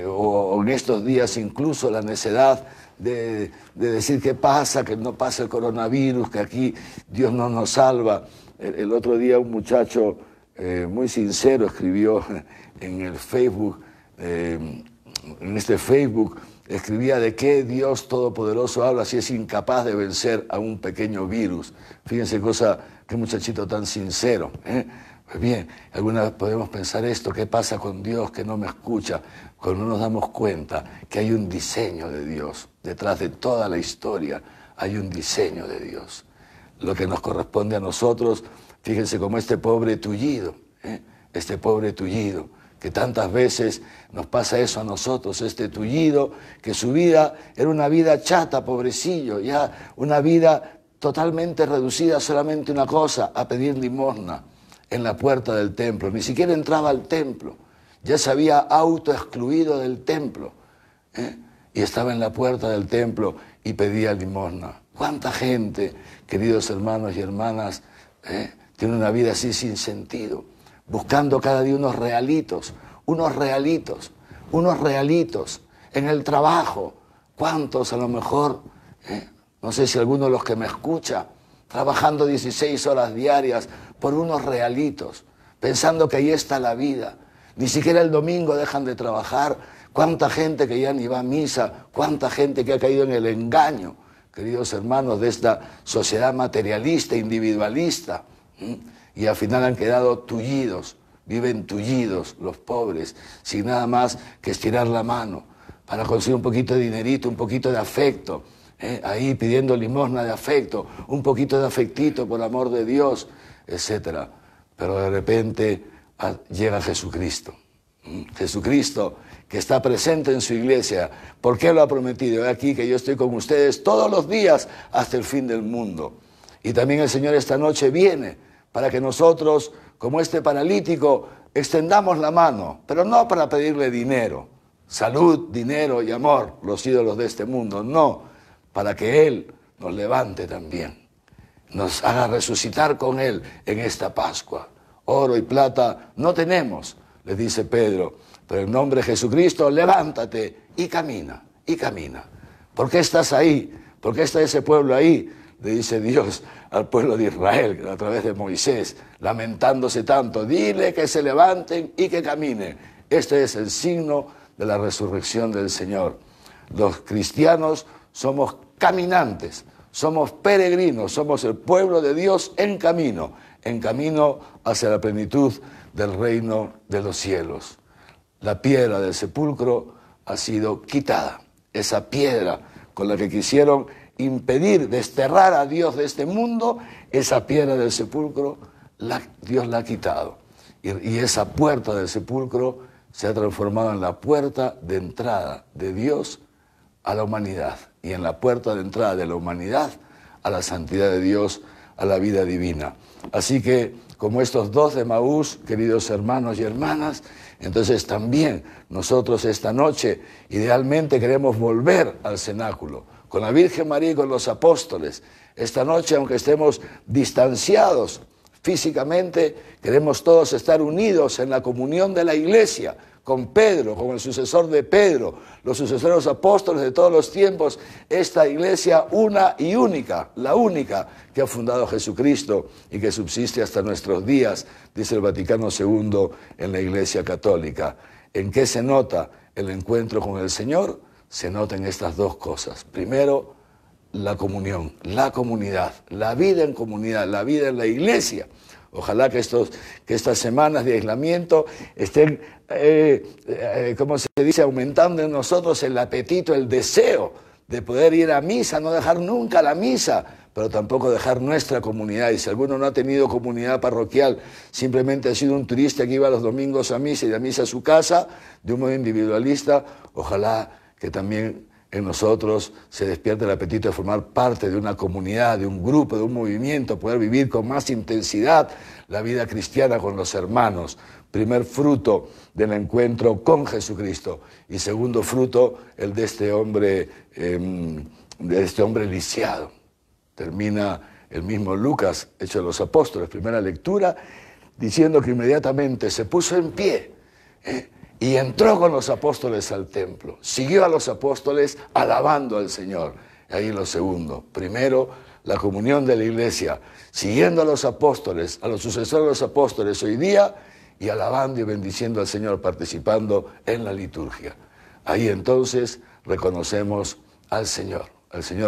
o en estos días, incluso la necedad de decir qué pasa, que no pasa el coronavirus, que aquí Dios no nos salva. El otro día un muchacho muy sincero escribió en el Facebook, en este Facebook, escribía de qué Dios Todopoderoso habla si es incapaz de vencer a un pequeño virus. Fíjense qué muchachito tan sincero. Pues bien, alguna vez podemos pensar esto: ¿qué pasa con Dios que no me escucha? Cuando nos damos cuenta que hay un diseño de Dios. Detrás de toda la historia hay un diseño de Dios. Lo que nos corresponde a nosotros, fíjense como este pobre tullido, que tantas veces nos pasa eso a nosotros, este tullido, que su vida era una vida chata, pobrecillo, ya una vida totalmente reducida a solamente una cosa: a pedir limosna en la puerta del templo. Ni siquiera entraba al templo, ya se había autoexcluido del templo, y estaba en la puerta del templo y pedía limosna. ¿Cuánta gente, queridos hermanos y hermanas, tiene una vida así sin sentido, buscando cada día unos realitos en el trabajo? ¿Cuántos a lo mejor, no sé si alguno de los que me escucha, trabajando 16 horas diarias por unos realitos, pensando que ahí está la vida? Ni siquiera el domingo dejan de trabajar. Cuánta gente que ya ni va a misa, cuánta gente que ha caído en el engaño, queridos hermanos, de esta sociedad materialista, individualista, y al final han quedado tullidos, viven tullidos los pobres, sin nada más que estirar la mano para conseguir un poquito de dinerito, un poquito de afecto, ahí pidiendo limosna de afecto, un poquito de afectito por amor de Dios, etc. Pero de repente llega Jesucristo. Jesucristo, que está presente en su iglesia. ¿Por qué lo ha prometido? He aquí que yo estoy con ustedes todos los días hasta el fin del mundo. Y también el Señor esta noche viene para que nosotros, como este paralítico, extendamos la mano, pero no para pedirle dinero, salud, dinero y amor, los ídolos de este mundo, no, para que Él nos levante también, nos haga resucitar con Él en esta Pascua. Oro y plata no tenemos, le dice Pedro, pero en nombre de Jesucristo, levántate y camina, y camina. ¿Por qué estás ahí? ¿Por qué está ese pueblo ahí? Le dice Dios al pueblo de Israel a través de Moisés, lamentándose tanto. Dile que se levanten y que caminen. Este es el signo de la resurrección del Señor. Los cristianos somos caminantes, somos peregrinos, somos el pueblo de Dios en camino hacia la plenitud del reino de los cielos. La piedra del sepulcro ha sido quitada. Esa piedra con la que quisieron impedir, desterrar a Dios de este mundo, esa piedra del sepulcro, Dios la ha quitado. Y esa puerta del sepulcro se ha transformado en la puerta de entrada de Dios a la humanidad. Y en la puerta de entrada de la humanidad a la santidad de Dios, a la vida divina. Así que, como estos dos de Emaús, queridos hermanos y hermanas, entonces también nosotros esta noche idealmente queremos volver al cenáculo, con la Virgen María y con los apóstoles. Esta noche, aunque estemos distanciados físicamente, queremos todos estar unidos en la comunión de la Iglesia, con Pedro, con el sucesor de Pedro, los sucesores apóstoles de todos los tiempos, esta iglesia una y única, la única que ha fundado Jesucristo y que subsiste hasta nuestros días, dice el Vaticano II en la Iglesia Católica. ¿En qué se nota el encuentro con el Señor? Se nota en estas dos cosas. Primero, la comunión, la comunidad, la vida en comunidad, la vida en la iglesia. Ojalá que estas semanas de aislamiento estén, ¿cómo se dice?, aumentando en nosotros el apetito, el deseo de poder ir a misa, no dejar nunca la misa, pero tampoco dejar nuestra comunidad. Y si alguno no ha tenido comunidad parroquial, simplemente ha sido un turista que iba los domingos a misa y de misa a su casa, de un modo individualista, ojalá que también en nosotros se despierte el apetito de formar parte de una comunidad, de un grupo, de un movimiento, poder vivir con más intensidad la vida cristiana con los hermanos. Primer fruto del encuentro con Jesucristo y segundo fruto el de este hombre lisiado. Termina el mismo Lucas, Hechos de los Apóstoles, primera lectura, diciendo que inmediatamente se puso en pie, y entró con los apóstoles al templo. Siguió a los apóstoles alabando al Señor. Ahí lo segundo. Primero, la comunión de la iglesia, siguiendo a los apóstoles, a los sucesores de los apóstoles hoy día, y alabando y bendiciendo al Señor, participando en la liturgia. Ahí entonces reconocemos al Señor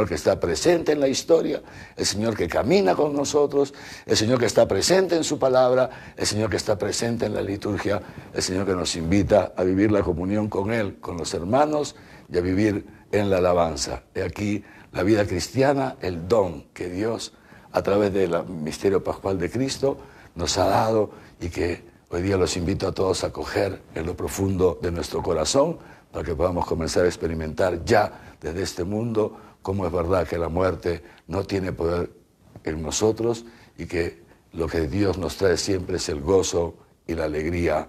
que está presente en la historia, el Señor que camina con nosotros, el Señor que está presente en su palabra, el Señor que está presente en la liturgia, el Señor que nos invita a vivir la comunión con Él, con los hermanos, y a vivir en la alabanza. He aquí la vida cristiana, el don que Dios, a través del misterio pascual de Cristo, nos ha dado y que hoy día los invito a todos a acoger en lo profundo de nuestro corazón para que podamos comenzar a experimentar ya desde este mundo cómo es verdad que la muerte no tiene poder en nosotros y que lo que Dios nos trae siempre es el gozo y la alegría.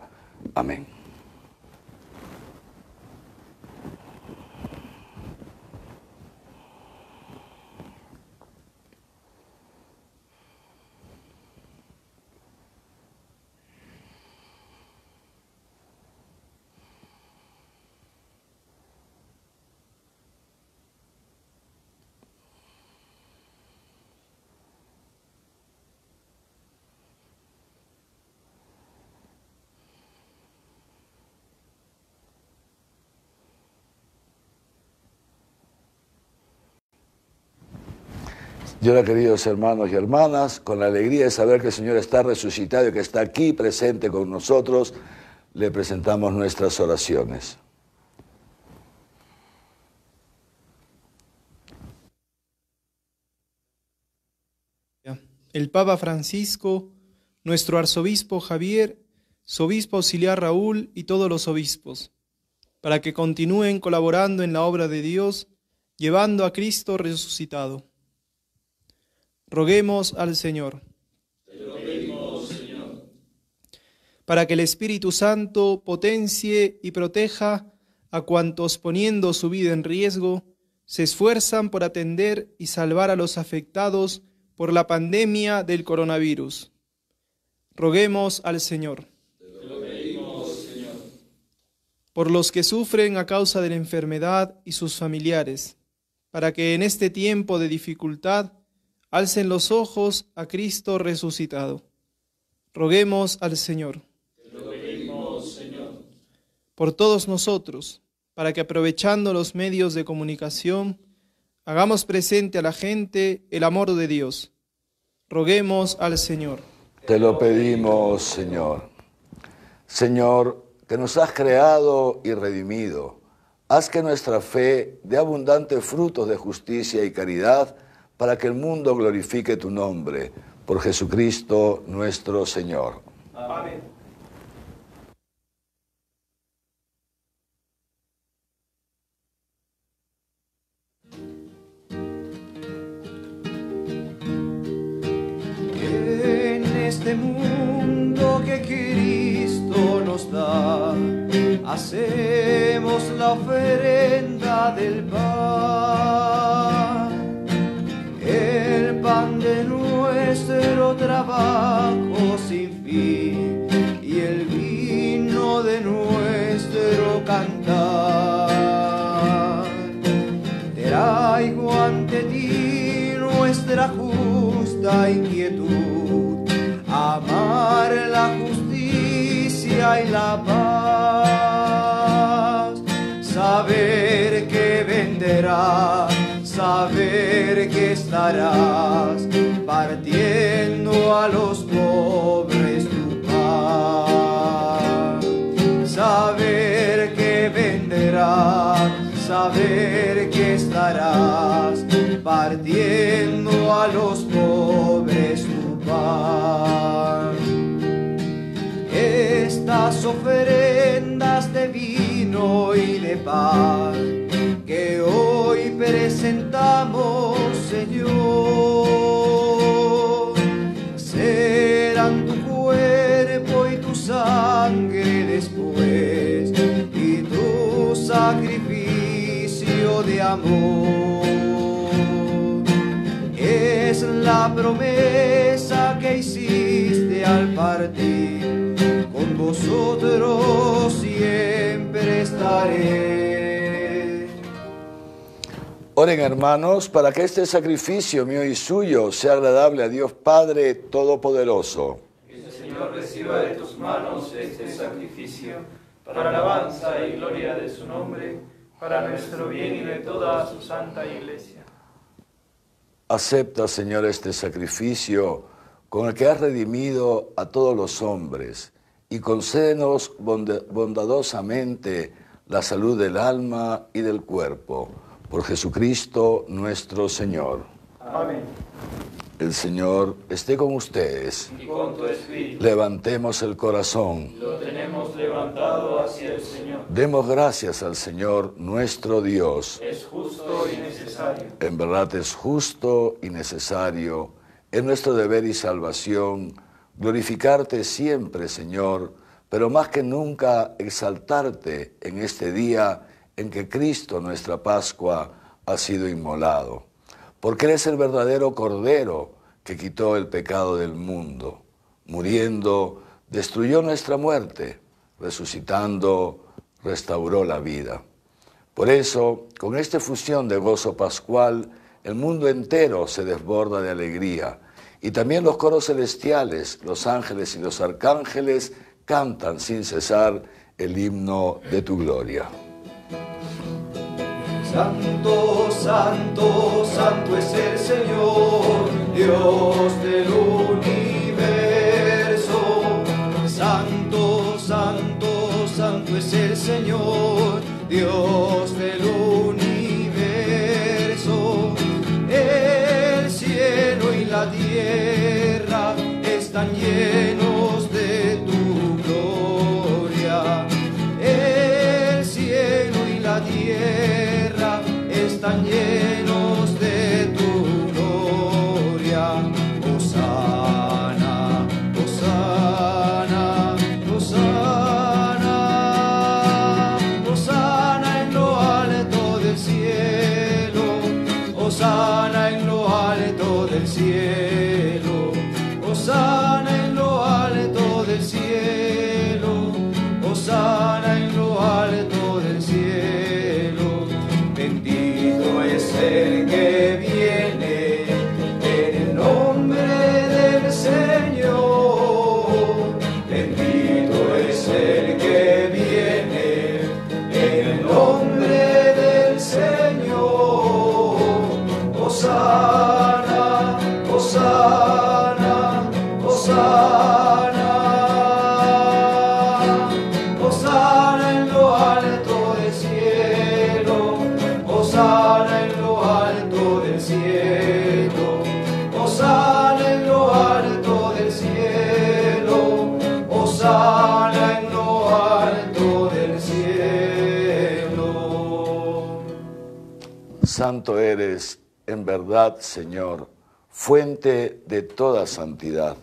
Amén. Y ahora, queridos hermanos y hermanas, con la alegría de saber que el Señor está resucitado y que está aquí presente con nosotros, le presentamos nuestras oraciones. El Papa Francisco, nuestro arzobispo Javier, su obispo auxiliar Raúl y todos los obispos, para que continúen colaborando en la obra de Dios, llevando a Cristo resucitado. Roguemos al Señor. Te lo pedimos, Señor. Para que el Espíritu Santo potencie y proteja a cuantos, poniendo su vida en riesgo, se esfuerzan por atender y salvar a los afectados por la pandemia del coronavirus. Roguemos al Señor. Te lo pedimos, Señor. Por los que sufren a causa de la enfermedad y sus familiares, para que en este tiempo de dificultad alcen los ojos a Cristo resucitado. Roguemos al Señor. Te lo pedimos, Señor. Por todos nosotros, para que aprovechando los medios de comunicación, hagamos presente a la gente el amor de Dios. Roguemos al Señor. Te lo pedimos, Señor. Señor, que nos has creado y redimido, haz que nuestra fe dé abundantes frutos de justicia y caridad para que el mundo glorifique tu nombre. Por Jesucristo nuestro Señor. Amén. En este mundo que Cristo nos da, hacemos la ofrenda del pan, el pan de nuestro trabajo sin fin y el vino de nuestro cantar. Traigo ante ti nuestra justa inquietud, amar la justicia y la paz, saber que venderás, saber que estarás partiendo a los pobres tu pan, saber que venderás, saber que estarás partiendo a los pobres tu pan. Estas ofrendas de vino y de paz que hoy presentamos, Señor, serán tu cuerpo y tu sangre después, y tu sacrificio de amor. Es la promesa que hiciste al partir, con vosotros siempre estaré. Oren, hermanos, para que este sacrificio mío y suyo sea agradable a Dios Padre Todopoderoso. Que el Señor reciba de tus manos este sacrificio, para alabanza y gloria de su nombre, para nuestro bien y de toda su santa Iglesia. Acepta, Señor, este sacrificio con el que has redimido a todos los hombres y concédenos bondadosamente la salud del alma y del cuerpo. Por Jesucristo nuestro Señor. Amén. El Señor esté con ustedes. Y con tu espíritu. Levantemos el corazón. Lo tenemos levantado hacia el Señor. Demos gracias al Señor nuestro Dios. Es justo y necesario. En verdad es justo y necesario, es nuestro deber y salvación, glorificarte siempre, Señor, pero más que nunca exaltarte en este día en que Cristo, nuestra Pascua, ha sido inmolado. Porque eres el verdadero Cordero que quitó el pecado del mundo. Muriendo, destruyó nuestra muerte, resucitando, restauró la vida. Por eso, con esta efusión de gozo pascual, el mundo entero se desborda de alegría. Y también los coros celestiales, los ángeles y los arcángeles cantan sin cesar el himno de tu gloria. Santo, santo, santo es el Señor, Dios del universo. Santo, santo, santo es el Señor, Dios del universo. El cielo y la tierra están llenos de tu gloria. El cielo y la tierra están llenos de tu gloria. Hosana, hosana, hosana, hosana en lo alto del cielo, hosana en lo alto del cielo, hosana en lo alto del cielo, hosana en lo alto del cielo. Bendito es el que viene en el nombre del Señor. Bendito es el que viene en el nombre del Señor. Hosana, hosana, hosana, hosana en lo alto del cielo, hosana en lo alto del cielo, hosana en lo alto del cielo, hosana en lo alto del cielo. Santo eres, en verdad, Señor, fuente de toda santidad.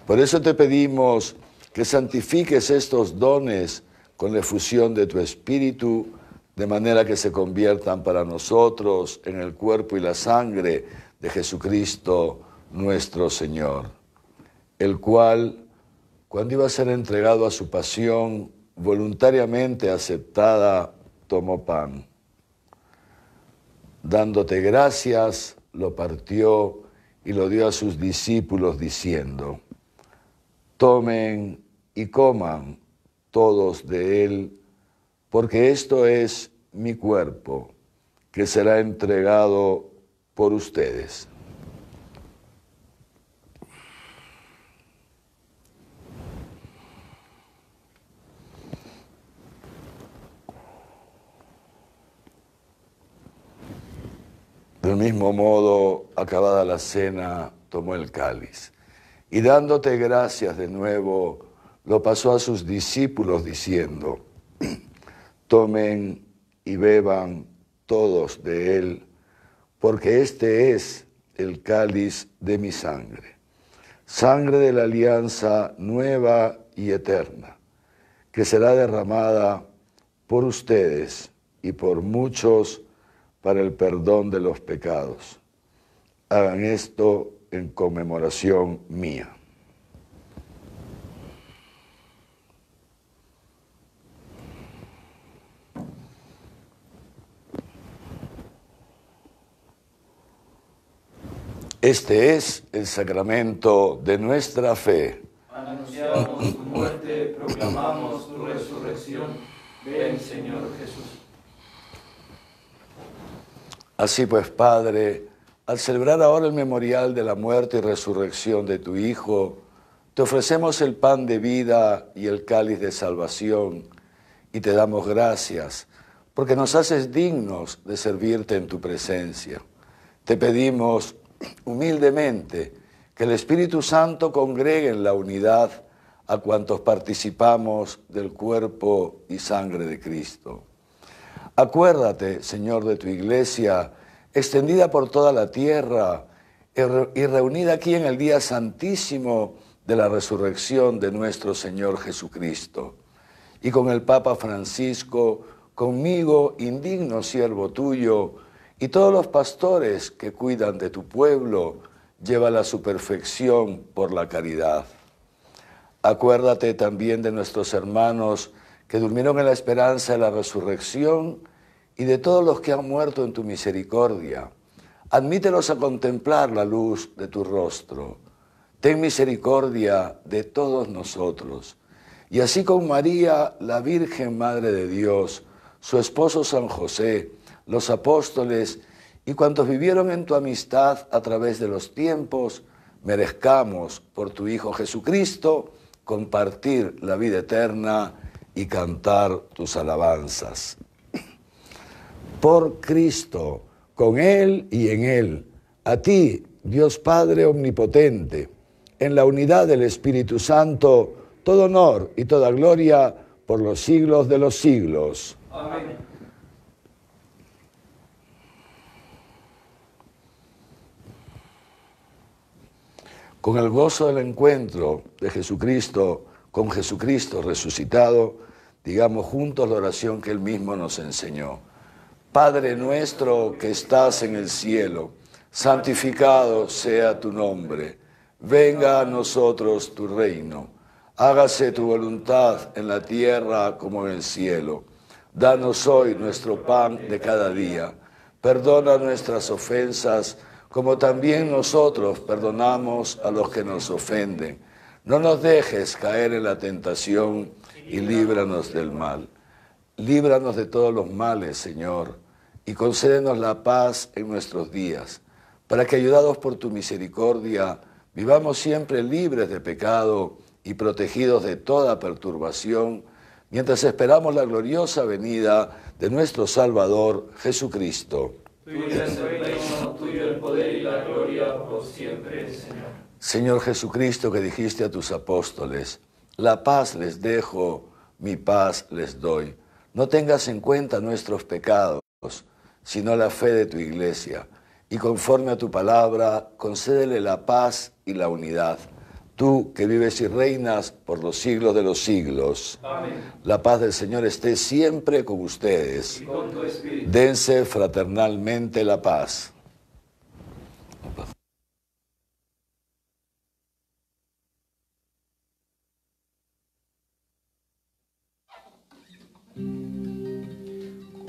Por eso te pedimos que santifiques estos dones con la efusión de tu Espíritu, de manera que se conviertan para nosotros en el cuerpo y la sangre de Jesucristo nuestro Señor, el cual, cuando iba a ser entregado a su pasión, voluntariamente aceptada, tomó pan. Dándote gracias, lo partió y lo dio a sus discípulos diciendo: tomen y coman todos de él, porque esto es mi cuerpo, que será entregado por ustedes. Del mismo modo, acabada la cena, tomó el cáliz y dándote gracias de nuevo, lo pasó a sus discípulos diciendo: tomen y beban todos de él, porque este es el cáliz de mi sangre, sangre de la alianza nueva y eterna, que será derramada por ustedes y por muchos para el perdón de los pecados. Hagan esto en conmemoración mía. Este es el sacramento de nuestra fe. Anunciamos tu muerte, proclamamos tu resurrección. Ven, Señor Jesús. Así pues, Padre, al celebrar ahora el memorial de la muerte y resurrección de tu Hijo, te ofrecemos el pan de vida y el cáliz de salvación, y te damos gracias, porque nos haces dignos de servirte en tu presencia. Te pedimos humildemente que el Espíritu Santo congregue en la unidad a cuantos participamos del cuerpo y sangre de Cristo. Acuérdate, Señor, de tu Iglesia, extendida por toda la tierra y reunida aquí en el día santísimo de la resurrección de nuestro Señor Jesucristo. Y con el Papa Francisco, conmigo, indigno siervo tuyo, y todos los pastores que cuidan de tu pueblo, llévala a su perfección por la caridad. Acuérdate también de nuestros hermanos que durmieron en la esperanza de la resurrección y de todos los que han muerto en tu misericordia. Admítelos a contemplar la luz de tu rostro. Ten misericordia de todos nosotros. Y así con María, la Virgen Madre de Dios, su esposo San José, los apóstoles y cuantos vivieron en tu amistad a través de los tiempos, merezcamos por tu Hijo Jesucristo compartir la vida eterna y cantar tus alabanzas. Por Cristo, con Él y en Él, a ti, Dios Padre omnipotente, en la unidad del Espíritu Santo, todo honor y toda gloria por los siglos de los siglos. Amén. Con el gozo del encuentro de Jesucristo, con Jesucristo resucitado, digamos juntos la oración que Él mismo nos enseñó. Padre nuestro que estás en el cielo, santificado sea tu nombre. Venga a nosotros tu reino. Hágase tu voluntad en la tierra como en el cielo. Danos hoy nuestro pan de cada día. Perdona nuestras ofensas, como también nosotros perdonamos a los que nos ofenden. No nos dejes caer en la tentación y líbranos del mal. Líbranos de todos los males, Señor, y concédenos la paz en nuestros días, para que, ayudados por tu misericordia, vivamos siempre libres de pecado y protegidos de toda perturbación, mientras esperamos la gloriosa venida de nuestro Salvador, Jesucristo. Tuyo es el reino, tuyo el poder y la gloria por siempre, Señor. Señor Jesucristo, que dijiste a tus apóstoles, la paz les dejo, mi paz les doy. No tengas en cuenta nuestros pecados, sino la fe de tu iglesia, y conforme a tu palabra, concédele la paz y la unidad. Tú que vives y reinas por los siglos de los siglos. Amén. La paz del Señor esté siempre con ustedes. Y con tu espíritu. Dense fraternalmente la paz.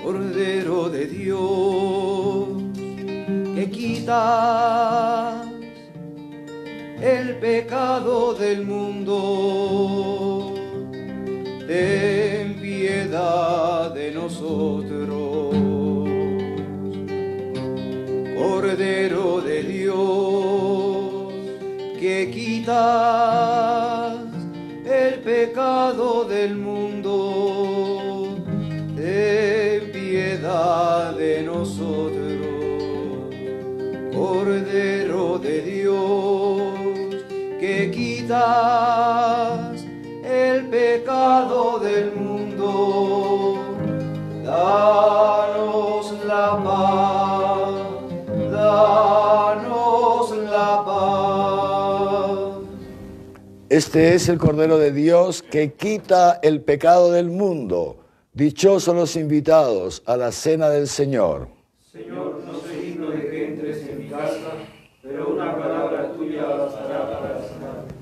Cordero de Dios, que quitas el pecado del mundo, ten piedad de nosotros. Cordero de Dios, que quitas el pecado del mundo, ten piedad de nosotros. Cordero de Dios, que quitas el pecado del mundo, danos la paz, danos la paz. Este es el Cordero de Dios que quita el pecado del mundo. Dichosos los invitados a la cena del Señor. Señor, no soy digno de que entres en mi casa, pero una palabra tuya bastará para sanarme.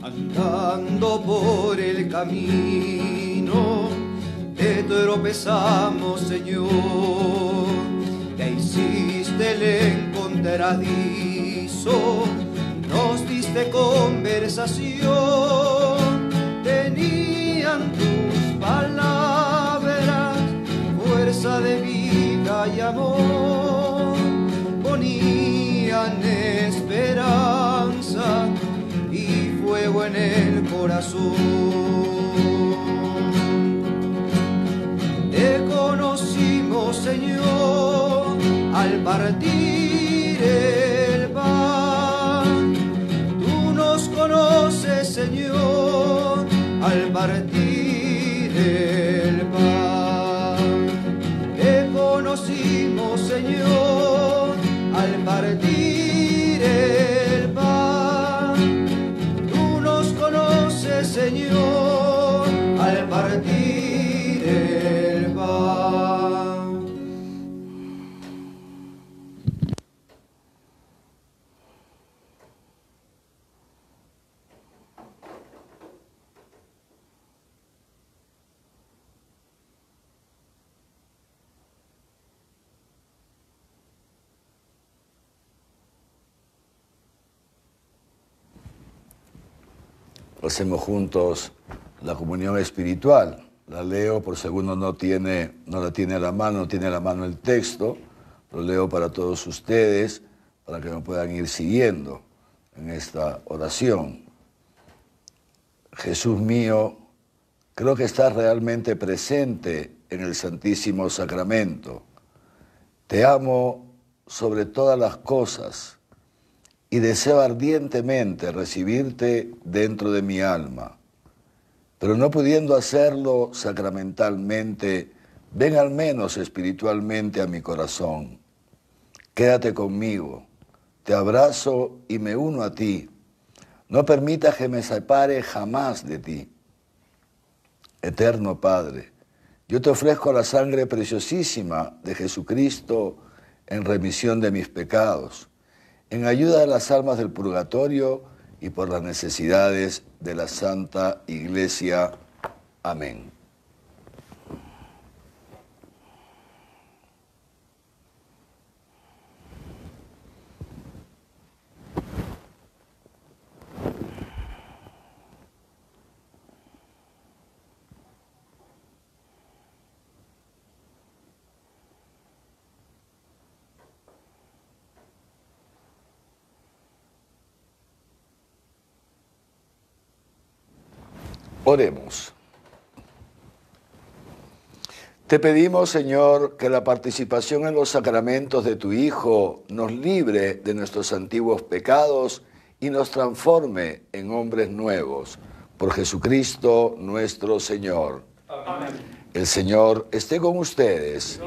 Andando por el camino, te tropezamos, Señor. Te hiciste el encontradizo, nos diste conversación, tenían tus palabras pureza y amor, ponían esperanza y fuego en el corazón. Te conocimos, Señor, al partir el pan. Tú nos conoces, Señor, al partir el pan. Te conocimos, Señor, al partir el pan. Tú nos conoces, Señor, al partir el pan. Hacemos juntos la comunión espiritual. La leo por si alguno no la tiene a la mano, no tiene a la mano el texto. Lo leo para todos ustedes, para que me puedan ir siguiendo en esta oración. Jesús mío, creo que estás realmente presente en el Santísimo Sacramento. Te amo sobre todas las cosas y deseo ardientemente recibirte dentro de mi alma. Pero no pudiendo hacerlo sacramentalmente, ven al menos espiritualmente a mi corazón. Quédate conmigo, te abrazo y me uno a ti. No permitas que me separe jamás de ti. Eterno Padre, yo te ofrezco la sangre preciosísima de Jesucristo en remisión de mis pecados, en ayuda de las almas del purgatorio y por las necesidades de la Santa Iglesia. Amén. Oremos. Te pedimos, Señor, que la participación en los sacramentos de tu Hijo nos libre de nuestros antiguos pecados y nos transforme en hombres nuevos. Por Jesucristo nuestro Señor. Amén. El Señor esté con ustedes.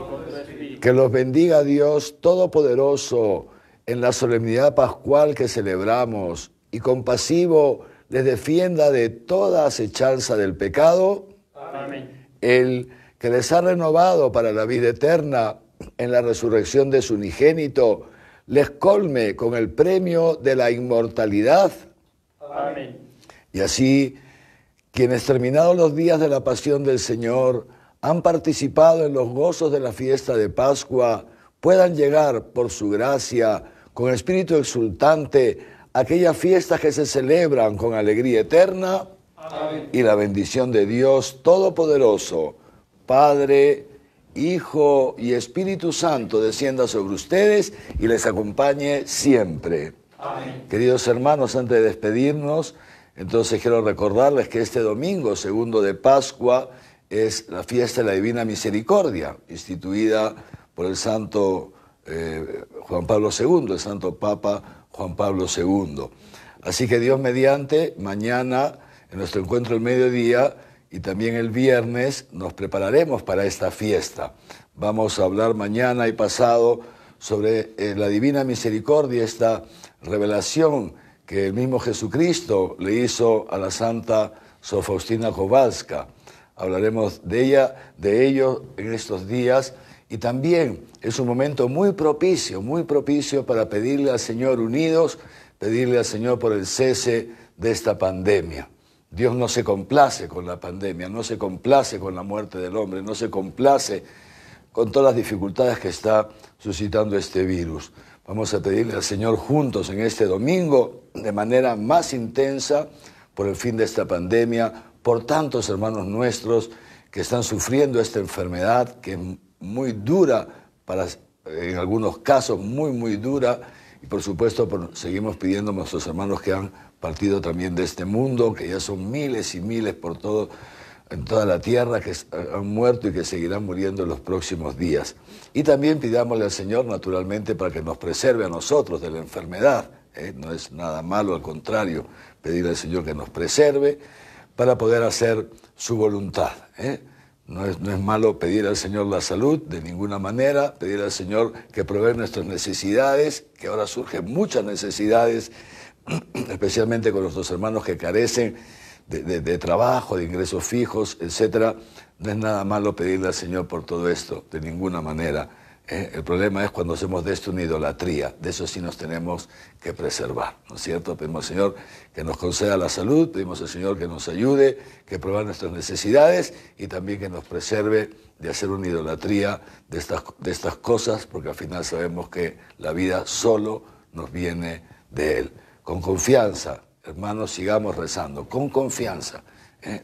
Que los bendiga Dios Todopoderoso en la solemnidad pascual que celebramos y compasivo les defienda de toda acechanza del pecado. Amén. El que les ha renovado para la vida eterna en la resurrección de su unigénito, les colme con el premio de la inmortalidad. Amén. Y así, quienes terminados los días de la pasión del Señor han participado en los gozos de la fiesta de Pascua, puedan llegar por su gracia, con espíritu exultante, a aquellas fiestas que se celebran con alegría eterna. Amén. Y la bendición de Dios Todopoderoso, Padre, Hijo y Espíritu Santo, descienda sobre ustedes y les acompañe siempre. Amén. Queridos hermanos, antes de despedirnos, entonces quiero recordarles que este domingo, segundo de Pascua, es la fiesta de la Divina Misericordia, instituida por el Santo Juan Pablo II, el Santo Papa Juan Pablo II. Así que Dios mediante, mañana, en nuestro encuentro al mediodía, y también el viernes nos prepararemos para esta fiesta. Vamos a hablar mañana y pasado sobre la Divina Misericordia, esta revelación que el mismo Jesucristo le hizo a la Santa Sor Faustina Kowalska. Hablaremos de ello en estos días, y también es un momento muy propicio para pedirle al Señor unidos, pedirle al Señor por el cese de esta pandemia. Dios no se complace con la pandemia, no se complace con la muerte del hombre, no se complace con todas las dificultades que está suscitando este virus. Vamos a pedirle al Señor juntos en este domingo, de manera más intensa, por el fin de esta pandemia, por tantos hermanos nuestros que están sufriendo esta enfermedad que es muy dura en algunos casos muy dura, y por supuesto seguimos pidiendo a nuestros hermanos que han partido también de este mundo, que ya son miles y miles en toda la tierra, que han muerto y que seguirán muriendo en los próximos días. Y también pidámosle al Señor, naturalmente, para que nos preserve a nosotros de la enfermedad. No es nada malo, al contrario, pedirle al Señor que nos preserve para poder hacer su voluntad. No es malo pedir al Señor la salud, de ninguna manera, pedir al Señor que provea nuestras necesidades, que ahora surgen muchas necesidades, especialmente con nuestros hermanos que carecen de trabajo, de ingresos fijos, etc. No es nada malo pedirle al Señor por todo esto, de ninguna manera. El problema es cuando hacemos de esto una idolatría, de eso sí nos tenemos que preservar, ¿no es cierto? Pedimos al Señor que nos conceda la salud, pedimos al Señor que nos ayude, que provea nuestras necesidades y también que nos preserve de hacer una idolatría de estas cosas, porque al final sabemos que la vida solo nos viene de Él. Con confianza, hermanos, sigamos rezando, con confianza.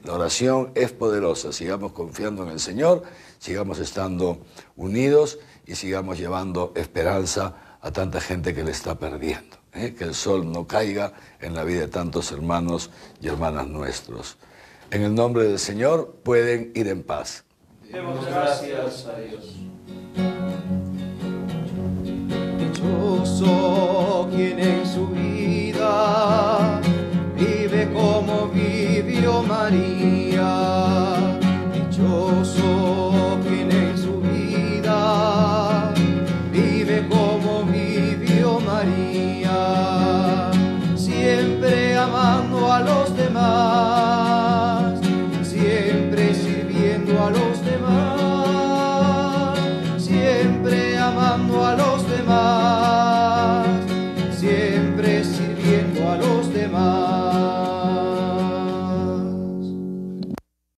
La oración es poderosa, sigamos confiando en el Señor, sigamos estando unidos y sigamos llevando esperanza a tanta gente que le está perdiendo. Que el sol no caiga en la vida de tantos hermanos y hermanas nuestros. En el nombre del Señor pueden ir en paz. Demos gracias a Dios. Dichoso quien en su vida vive como vivió María. Dichoso quien en su vida vive como vivió María, siempre amando a los demás, siempre sirviendo a los demás, siempre amando a los demás.